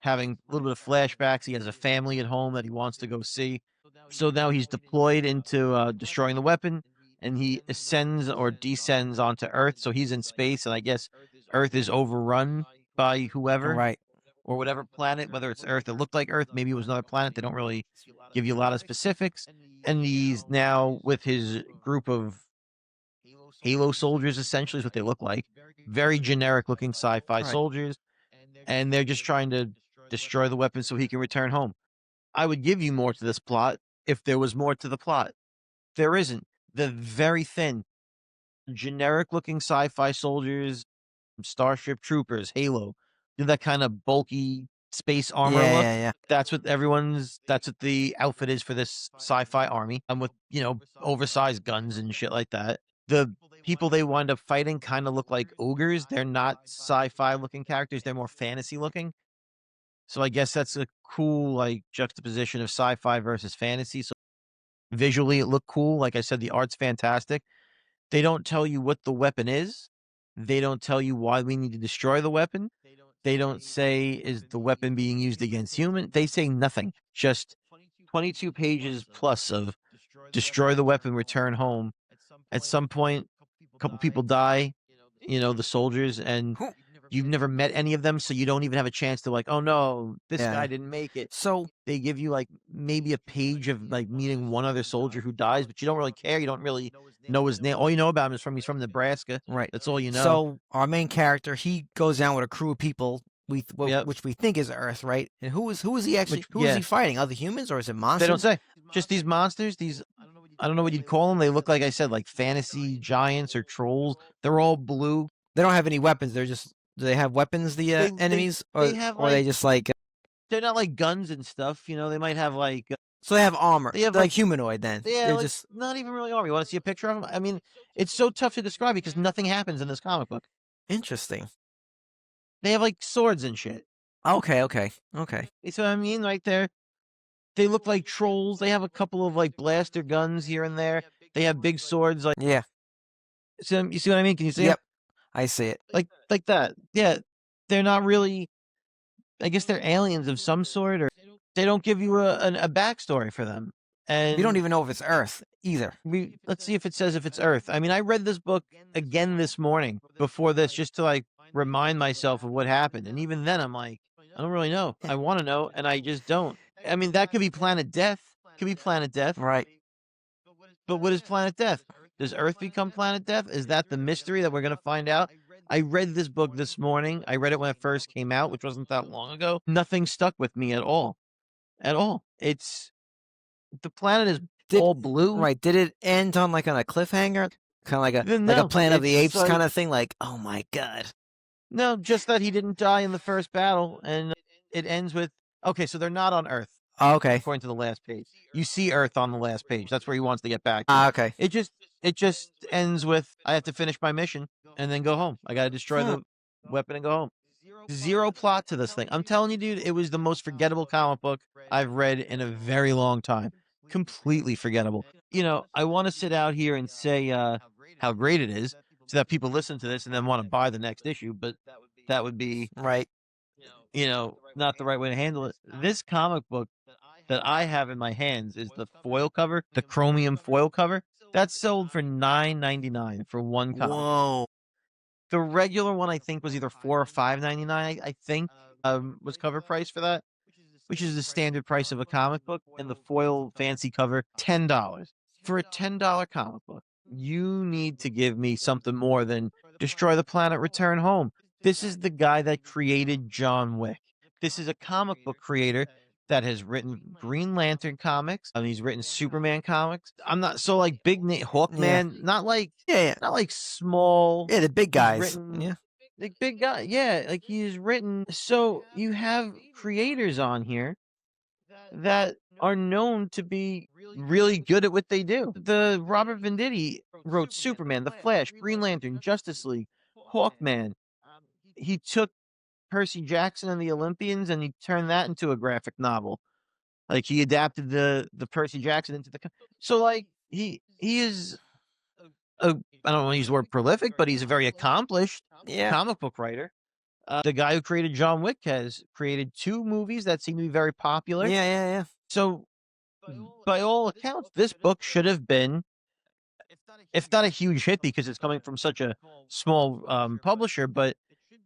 having a little bit of flashbacks. He has a family at home that he wants to go see. So now he's deployed into destroying the weapon, and he ascends or descends onto Earth. So he's in space, and I guess Earth is overrun by whoever. Right. Or whatever planet, whether it's Earth, it looked like Earth, maybe it was another planet. They don't really give you a lot of specifics. And he's now with his group of Halo soldiers, essentially, is what they look like. Very generic looking sci-fi soldiers. And they're just trying to destroy the weapon so he can return home. I would give you more to this plot if there was more to the plot. There isn't. The very thin, generic looking sci-fi soldiers, Starship Troopers, Halo, that kind of bulky space armor look. Yeah. That's what the outfit is for this sci-fi army. And with, oversized guns and shit like that. The people they wind up fighting kind of look like ogres. They're not sci-fi looking characters. They're more fantasy looking. So I guess that's a cool like juxtaposition of sci-fi versus fantasy. So visually it looked cool. Like I said, the art's fantastic. They don't tell you what the weapon is. They don't tell you why we need to destroy the weapon. They don't say, is the weapon being used against human? They say nothing. Just 22 pages plus of destroy the weapon, return home. At some point, a couple people die, the soldiers, and you've never met any of them, so you don't even have a chance to like, oh no, this guy didn't make it. So they give you like maybe a page of like meeting one other soldier who dies, but you don't really care. You don't really know his name. All you know about him is he's from Nebraska. right. That's all you know. So our main character, he goes down with a crew of people which we think is Earth, right? And who is he actually? Who is he fighting? Other humans or is it monsters? They don't say. Just these monsters. These I don't know what you'd call them. They look like I said, like fantasy giants or trolls. They're all blue. They don't have any weapons. They're just. Do they have weapons? The enemies, or are they just like? They're not like guns and stuff. They might have like. So they have armor. They have like humanoid then. Yeah, they're like, just not even really armor. You want to see a picture of them? I mean, it's so tough to describe because nothing happens in this comic book. Interesting. They have like swords and shit. Okay. You see what I mean? Right there. They look like trolls. They have a couple of like blaster guns here and there. They have big swords. Like So you see what I mean? Can you see? Yep, it? I see it. Like that. Yeah, they're not really. I guess they're aliens of some sort, or they don't give you a backstory for them. And we don't even know if it's Earth either. Let's see if it says if it's Earth. I mean, I read this book again this morning before this just to like remind myself of what happened. And even then, I'm like, I don't really know. I want to know, and I just don't. I mean, that could be Planet Death. Could be Planet Death. Right. But what is Planet Death? Does Earth become Planet Death? Is that the mystery that we're going to find out? I read this book this morning. I read it when it first came out, which wasn't that long ago. Nothing stuck with me at all. At all. The planet is all blue. Right. Did it end on a cliffhanger? Kind of like a Planet of the Apes kind of thing? Like, oh my God. No, just that he didn't die in the first battle. And it ends with, okay, so they're not on Earth. Oh, okay. According to the last page. You see Earth on the last page. That's where he wants to get back to. Okay. It just ends with, I have to finish my mission and then go home. I got to destroy the weapon and go home. Zero plot to this thing. I'm telling you, dude, it was the most forgettable comic book I've read in a very long time. Completely forgettable. I want to sit out here and say how great it is so that people listen to this and then want to buy the next issue, but that would be right. Not the right way to handle it. This comic book that I have in my hands is the foil cover, the chromium foil cover. That's sold for $9.99 for one comic. Whoa. The regular one I think was either $4 or $5.99. I think was cover price for that, which is the standard price of a comic book. And the foil fancy cover, $10. For a $10 comic book, you need to give me something more than destroy the planet, return home. This is the guy that created John Wick. This is a comic book creator that has written Green Lantern comics. He's written Superman comics. I'm not so like big name Hawkman, not like not like small. Yeah, the big guys. Like big guy. Yeah, like he's written. So you have creators on here that are known to be really good at what they do. The Robert Venditti wrote Superman, The Flash, Green Lantern, Justice League, Hawkman. He took Percy Jackson and the Olympians and he turned that into a graphic novel. Like he adapted the Percy Jackson into the so like he is I don't want to use the word prolific, but he's a very accomplished comic book writer. The guy who created John Wick has created 2 movies that seem to be very popular. Yeah. So by all accounts, this book should have been, if not a huge hit because it's coming from such a small publisher, but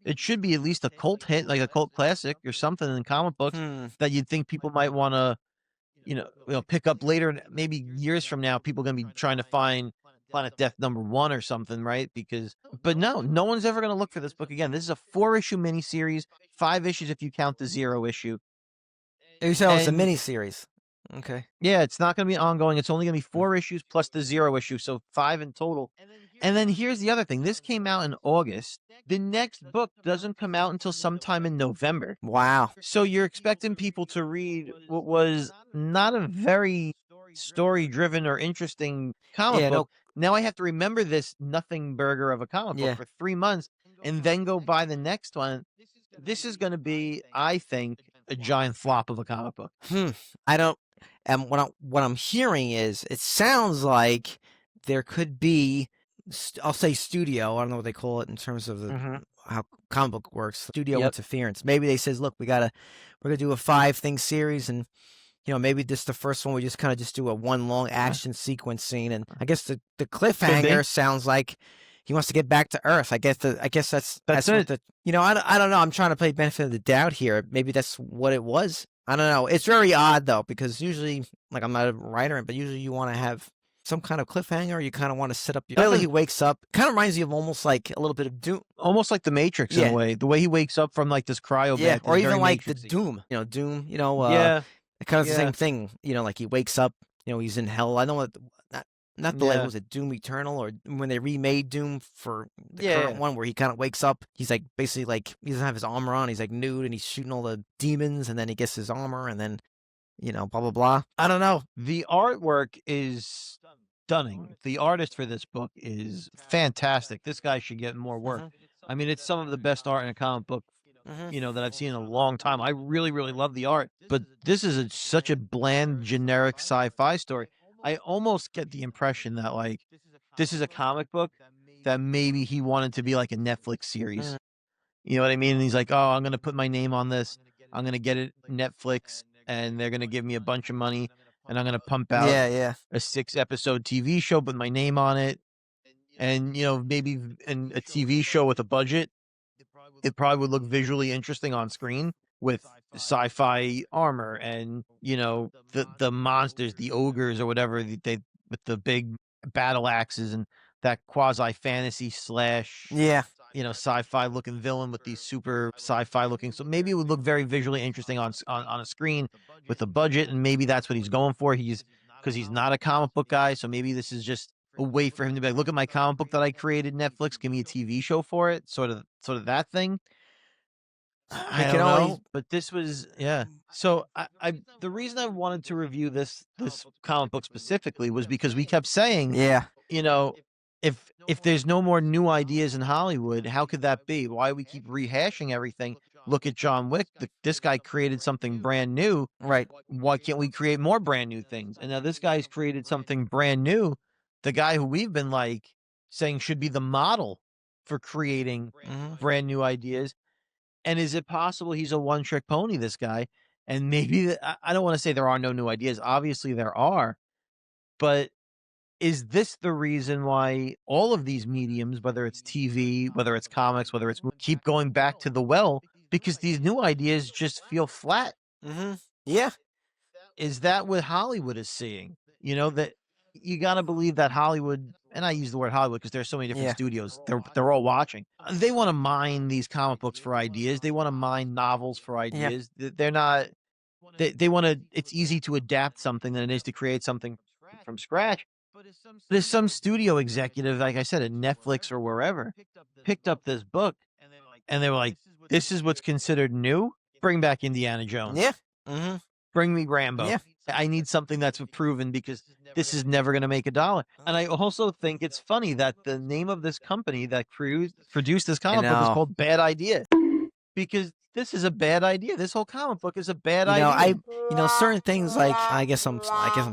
it should be at least a cult hit, like a cult classic or something in comic books that you'd think people might want to, pick up later. Maybe years from now, people are going to be trying to find Planet Death #1 or something, right? But no one's ever going to look for this book again. This is a 4-issue miniseries, 5 issues if you count the 0 issue. You said it's a miniseries. Okay. Yeah, it's not going to be ongoing. It's only going to be 4 issues plus the 0 issue, so 5 in total. And then here's the other thing. This came out in August. The next book doesn't come out until sometime in November. Wow. So you're expecting people to read what was not a very story-driven or interesting comic book. Now I have to remember this nothing burger of a comic book for 3 months and then go buy the next one. This is going to be, I think, a giant flop of a comic book? I don't. And what I'm hearing is it sounds like there could be. I'll say studio. I don't know what they call it in terms of how comic book works. Studio interference. Maybe they says, look, we're gonna do a 5-thing series, and maybe this the first one we just kind of just do a one long action sequence scene, and I guess the cliffhanger sounds like he wants to get back to Earth. I guess that's it. What I don't know. I'm trying to play benefit of the doubt here. Maybe that's what it was. I don't know. It's very odd though, because usually, like, I'm not a writer, but usually you want to have some kind of cliffhanger. You kind of want to set up. He wakes up. Kind of reminds you of almost like a little bit of Doom, almost like the Matrix in a way. The way he wakes up from like this cryo bath, or even like Matrix-y. the Doom. Doom. Kind of the same thing. Like he wakes up. He's in hell. I know what. Not the was it Doom Eternal, or when they remade Doom for the current one, where he kind of wakes up. He's like basically like he doesn't have his armor on. He's like nude, and he's shooting all the demons, and then he gets his armor, and then blah blah blah. I don't know. The artwork is stunning. The artist for this book is fantastic. This guy should get more work. I mean, it's some of the best art in a comic book, that I've seen in a long time. I really, really love the art, but this is such a bland, generic sci-fi story. I almost get the impression that like this is a comic book that maybe he wanted to be like a Netflix series. You know what I mean? And he's like, oh, I'm going to put my name on this. I'm going to get it Netflix, and they're going to give me a bunch of money, and I'm going to pump out a 6-episode TV show with my name on it. And, maybe in a TV show with a budget, it probably would look visually interesting on screen with sci-fi armor and, the monsters, the ogres or whatever, they with the big battle axes and that quasi fantasy / sci-fi looking villain with these super sci-fi looking. So maybe it would look very visually interesting on a screen with a budget, and maybe that's what he's going for. Because he's not a comic book guy, so maybe this is just a way for him to be like, look at my comic book that I created, Netflix, give me a TV show for it, sort of that thing. I don't know, but this was So I the reason I wanted to review this comic book specifically was because we kept saying, if there's no more new ideas in Hollywood, how could that be? Why we keep rehashing everything? Look at John Wick. This guy created something brand new. Right. Why can't we create more brand new things? And now this guy's created something brand new. The guy who we've been like saying should be the model for creating brand new ideas. And is it possible he's a one-trick pony, this guy? And maybe I don't want to say there are no new ideas. Obviously there are. But is this the reason why all of these mediums, whether it's TV, whether it's comics, whether it's keep going back to the well, because these new ideas just feel flat? Yeah. Is that what Hollywood is seeing? That you got to believe that Hollywood, and I use the word Hollywood because there's so many different studios, they're all watching. They want to mine these comic books for ideas. They want to mine novels for ideas. They're not, they want to, it's easy to adapt something than it is to create something from scratch. There's some studio executive, like I said, at Netflix or wherever, picked up this book and they were like, this is what's considered new? Bring back Indiana Jones. Yeah. Bring me Rambo. Yeah. I need something that's proven because this is never going to make $1. And I also think it's funny that the name of this company that produced this comic book is called Bad Idea, because this is a bad idea. This whole comic book is a bad idea. Certain things, like I guess I'm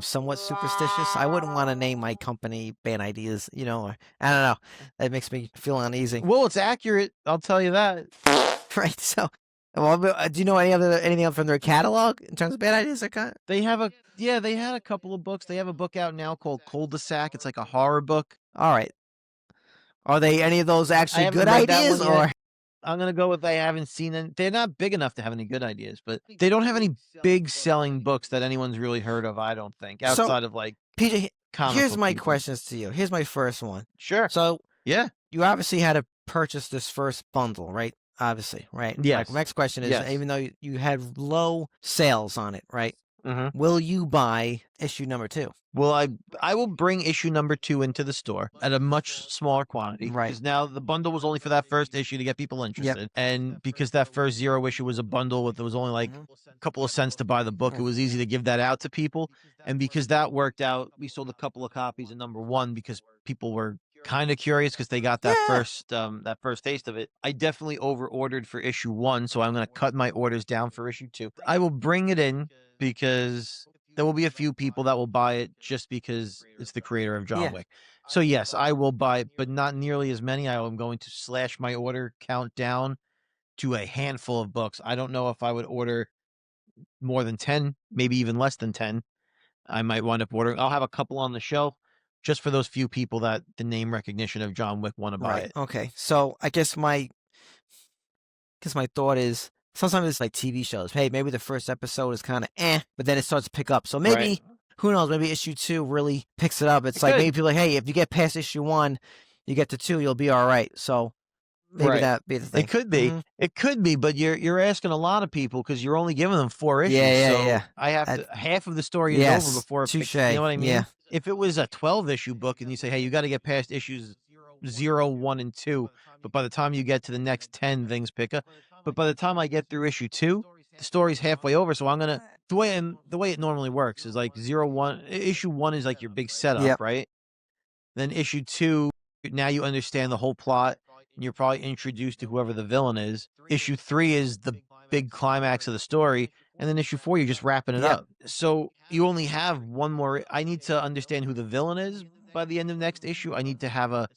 somewhat superstitious. I wouldn't want to name my company Bad Ideas. I don't know. That makes me feel uneasy. Well, it's accurate. I'll tell you that. Right. So. Well, do you know anything else from their catalog in terms of bad ideas? They have they had a couple of books. They have a book out now called Cul-de-sac. It's like a horror book. All right. Are they any of those actually good ideas, or? I'm going to go with I haven't seen them. They're not big enough to have any good ideas, but they don't have any big selling books that anyone's really heard of, I don't think, outside of like PJ, comic here's book my people. questions to you. Here's my first one. Sure. So, you obviously had to purchase this first bundle, right? Obviously, right? Yes. Next question is, even though you had low sales on it, right? Will you buy issue number 2? Well, I will bring issue number 2 into the store at a much smaller quantity. Right. Because now the bundle was only for that first issue to get people interested. Yep. And because that first 0 issue was a bundle there was only like a couple of cents to buy the book, it was easy to give that out to people. And because that worked out, we sold a couple of copies of number 1 because people were kind of curious because they got that first taste of it. I definitely over ordered for issue 1, so I'm going to cut my orders down for issue 2. I will bring it in because there will be a few people that will buy it just because it's the creator of John Wick. So yes, I will buy it, but not nearly as many. I am going to slash my order count down to a handful of books. I don't know if I would order more than 10, maybe even less than 10. I might wind up ordering. I'll have a couple on the shelf just for those few people that the name recognition of John Wick want to buy it. Okay. So I guess my thought is sometimes it's like TV shows. Hey, maybe the first episode is kind of but then it starts to pick up. So maybe, who knows, maybe issue 2 really picks it up. It's like maybe people are like, hey, if you get past issue 1, you get to 2, you'll be all right. So maybe that be the thing. It could be. It could be, but you're asking a lot of people because you're only giving them 4 issues. So I have to, half of the story is over before it picks, you know what I mean? Yeah. If it was a 12-issue book and you say, hey, you got to get past issues 0, 1, and 2, but by the time you get to the next 10, things pick up. But by the time I get through issue 2, the story's halfway over. So I'm gonna the way it normally works is like 0, 1. Issue 1 is like your big setup, right? Then issue 2, now you understand the whole plot, and you're probably introduced to whoever the villain is. Issue 3 is the big climax of the story, and then issue 4 you're just wrapping it up. So you only have one more. I need to understand who the villain is by the end of next issue. I need to have a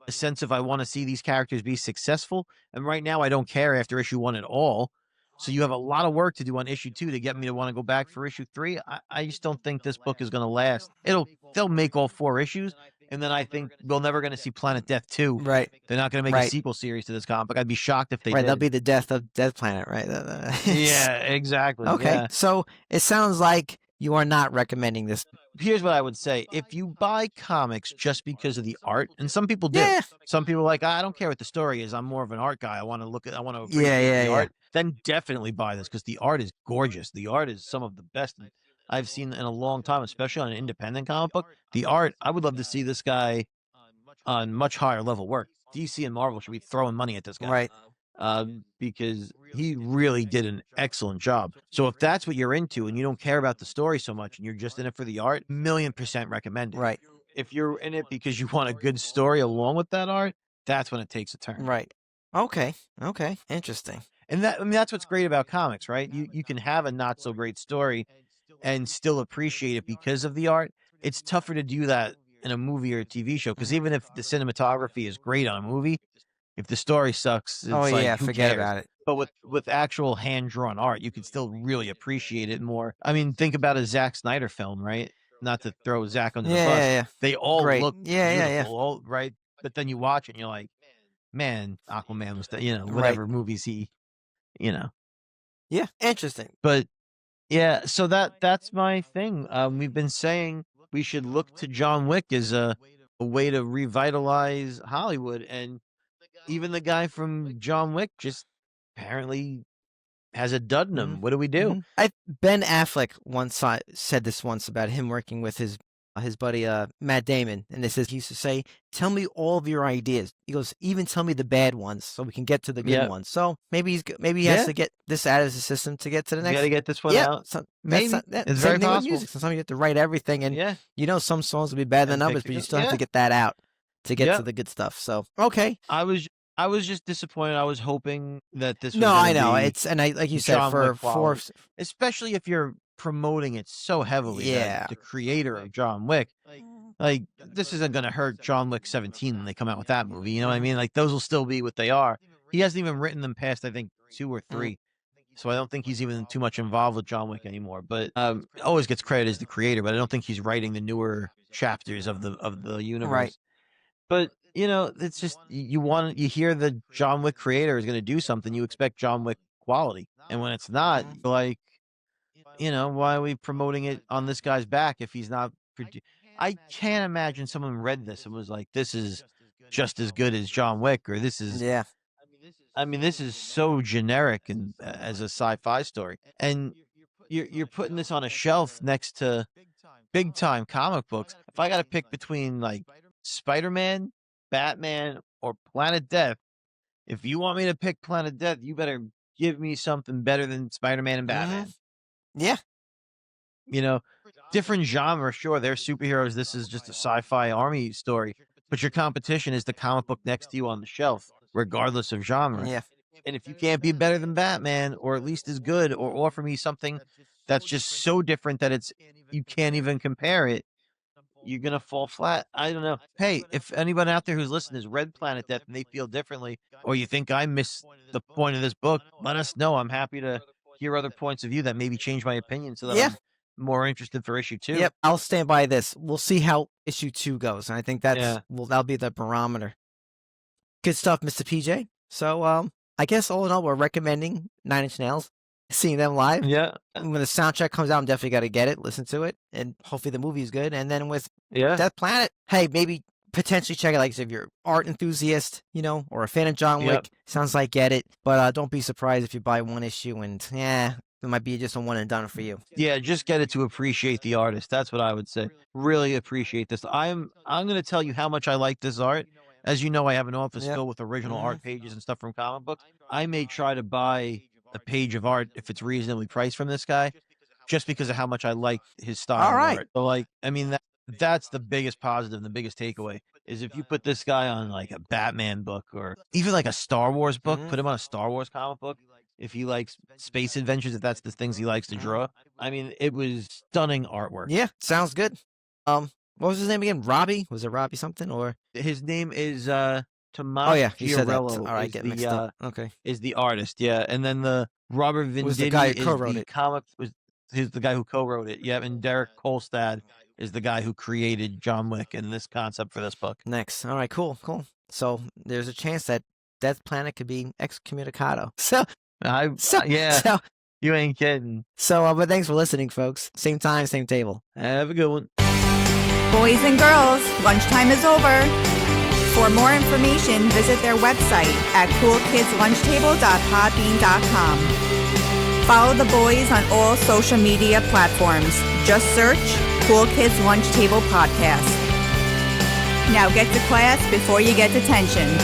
sense of I want to see these characters be successful, and right now I don't care after issue 1 at all. So you have a lot of work to do on issue 2 to get me to want to go back for issue 3. I just don't think this book is going to last. They'll make all 4 issues, and then I think we're never going to see Planet Death 2. Right. They're not going to make a sequel series to this comic book. I'd be shocked if they did. That'll be the death of Death Planet, right? Yeah, exactly. Okay. Yeah. So it sounds like you are not recommending this. Here's what I would say. If you buy comics just because of the art, and some people do. Yeah. Some people are like, I don't care what the story is. I'm more of an art guy. I want to appreciate the art. Then definitely buy this because the art is gorgeous. The art is some of the best I've seen in a long time, especially on an independent comic book. The art, I would love to see this guy on much higher level work. DC and Marvel should be throwing money at this guy. Right. Because he really did an excellent job. So if that's what you're into and you don't care about the story so much and you're just in it for the art, 1,000,000% recommend it. Right. If you're in it because you want a good story along with that art, that's when it takes a turn. Right. Okay. Interesting. And that's what's great about comics, right? You can have a not so great story and still appreciate it because of the art. It's tougher to do that in a movie or a TV show because even if the cinematography is great on a movie, if the story sucks, it's who forget cares? about it. But with actual hand-drawn art, you can still really appreciate it more. I mean, think about a Zack Snyder film, right? Not to throw Zack under the bus. Yeah. They all Great. look Yeah. all, right? But then you watch it and you're like, man, Aquaman was, whatever movies he, Yeah, interesting. But yeah, so that's my thing. We've been saying we should look to John Wick as a way to revitalize Hollywood, and even the guy from John Wick just apparently has a dud in him. What do we do? Ben Affleck once said this once about him working with his buddy Matt Damon, and this is he used to say, "Tell me all of your ideas." He goes, "Even tell me the bad ones, so we can get to the good ones." So maybe he has to get this out of his system to get to the next. You got to get this one out. So maybe it's very possible. Music. Sometimes you have to write everything, and some songs will be better than others, but you still have to get that out to get to the good stuff. So okay, I was just disappointed. I was hoping that this was I know it's like you said for especially if you're promoting it so heavily. The creator of John Wick, like this isn't going to hurt John Wick 17 when they come out with that movie. You know what I mean? Like those will still be what they are. He hasn't even written them past I think 2 or 3. So I don't think he's even too much involved with John Wick anymore. But always gets credit as the creator, but I don't think he's writing the newer chapters of the universe. Right. But it's just you hear the John Wick creator is going to do something, you expect John Wick quality, and when it's not, you're like, why are we promoting it on this guy's back if he's not? I can't imagine someone read this and was like, "This is just as good as John Wick," or "This is." Yeah. I mean, this is so generic and as a sci-fi story, and you're putting this on a shelf next to big time comic books. If I got to pick between like Spider-Man, Batman, or Planet Death, if you want me to pick Planet Death, you better give me something better than Spider-Man and Batman. Yeah. Different genre, sure, they're superheroes. This is just a sci-fi army story. but your competition is the comic book next to you on the shelf, regardless of genre. Yeah. And if you can't be better than Batman, or at least as good, or offer me something that's just so different that you can't even compare it, you're going to fall flat. I don't know. Hey, if anyone out there who's listening has read Planet Death and they feel differently, or you think I missed the point of this book, let us know. I'm happy to hear other points of view that maybe change my opinion so that I'm more interested for issue 2. Yep, I'll stand by this. We'll see how issue 2 goes. And I think that'll be the barometer. Good stuff, Mr. PJ. So, I guess all in all, we're recommending 9 Inch Nails, seeing them live. Yeah. When the soundtrack comes out, I'm definitely got to get it, listen to it, and hopefully the movie's good. And then with Death Planet, hey, maybe potentially check it. Like if you're an art enthusiast, or a fan of John Wick, sounds like get it. But don't be surprised if you buy one issue and it might be just a one and done for you. Yeah, just get it to appreciate the artist. That's what I would say. Really appreciate this. I'm going to tell you how much I like this art. As you know, I have an office filled with original art pages and stuff from comic books. I may try to buy a page of art if it's reasonably priced from this guy, just because of how much I like his style of art. So, that's the biggest positive and the biggest takeaway is if you put this guy on like a Batman book or even like a Star Wars book, put him on a Star Wars comic book. If he likes space adventures, if that's the things he likes to draw, it was stunning artwork. Yeah, sounds good. What was his name again? Robbie? Was it Robbie something or? His name is Tomas. Oh yeah, he said that. All right, get mixed up. Okay, is the artist? Yeah, and then the Robert Venditti was the guy who co-wrote it. He's the guy who co-wrote it. Yeah, and Derek Kolstad is the guy who created John Wick and this concept for this book. Next, all right, cool. So there's a chance that Death Planet could be excommunicado. So you ain't kidding. So, but thanks for listening, folks. Same time, same table. Have a good one. Boys and girls, lunchtime is over. For more information, visit their website at coolkidslunchtable.podbean.com. Follow the boys on all social media platforms. Just search Cool Kids Lunch Table Podcast. Now get to class before you get detention.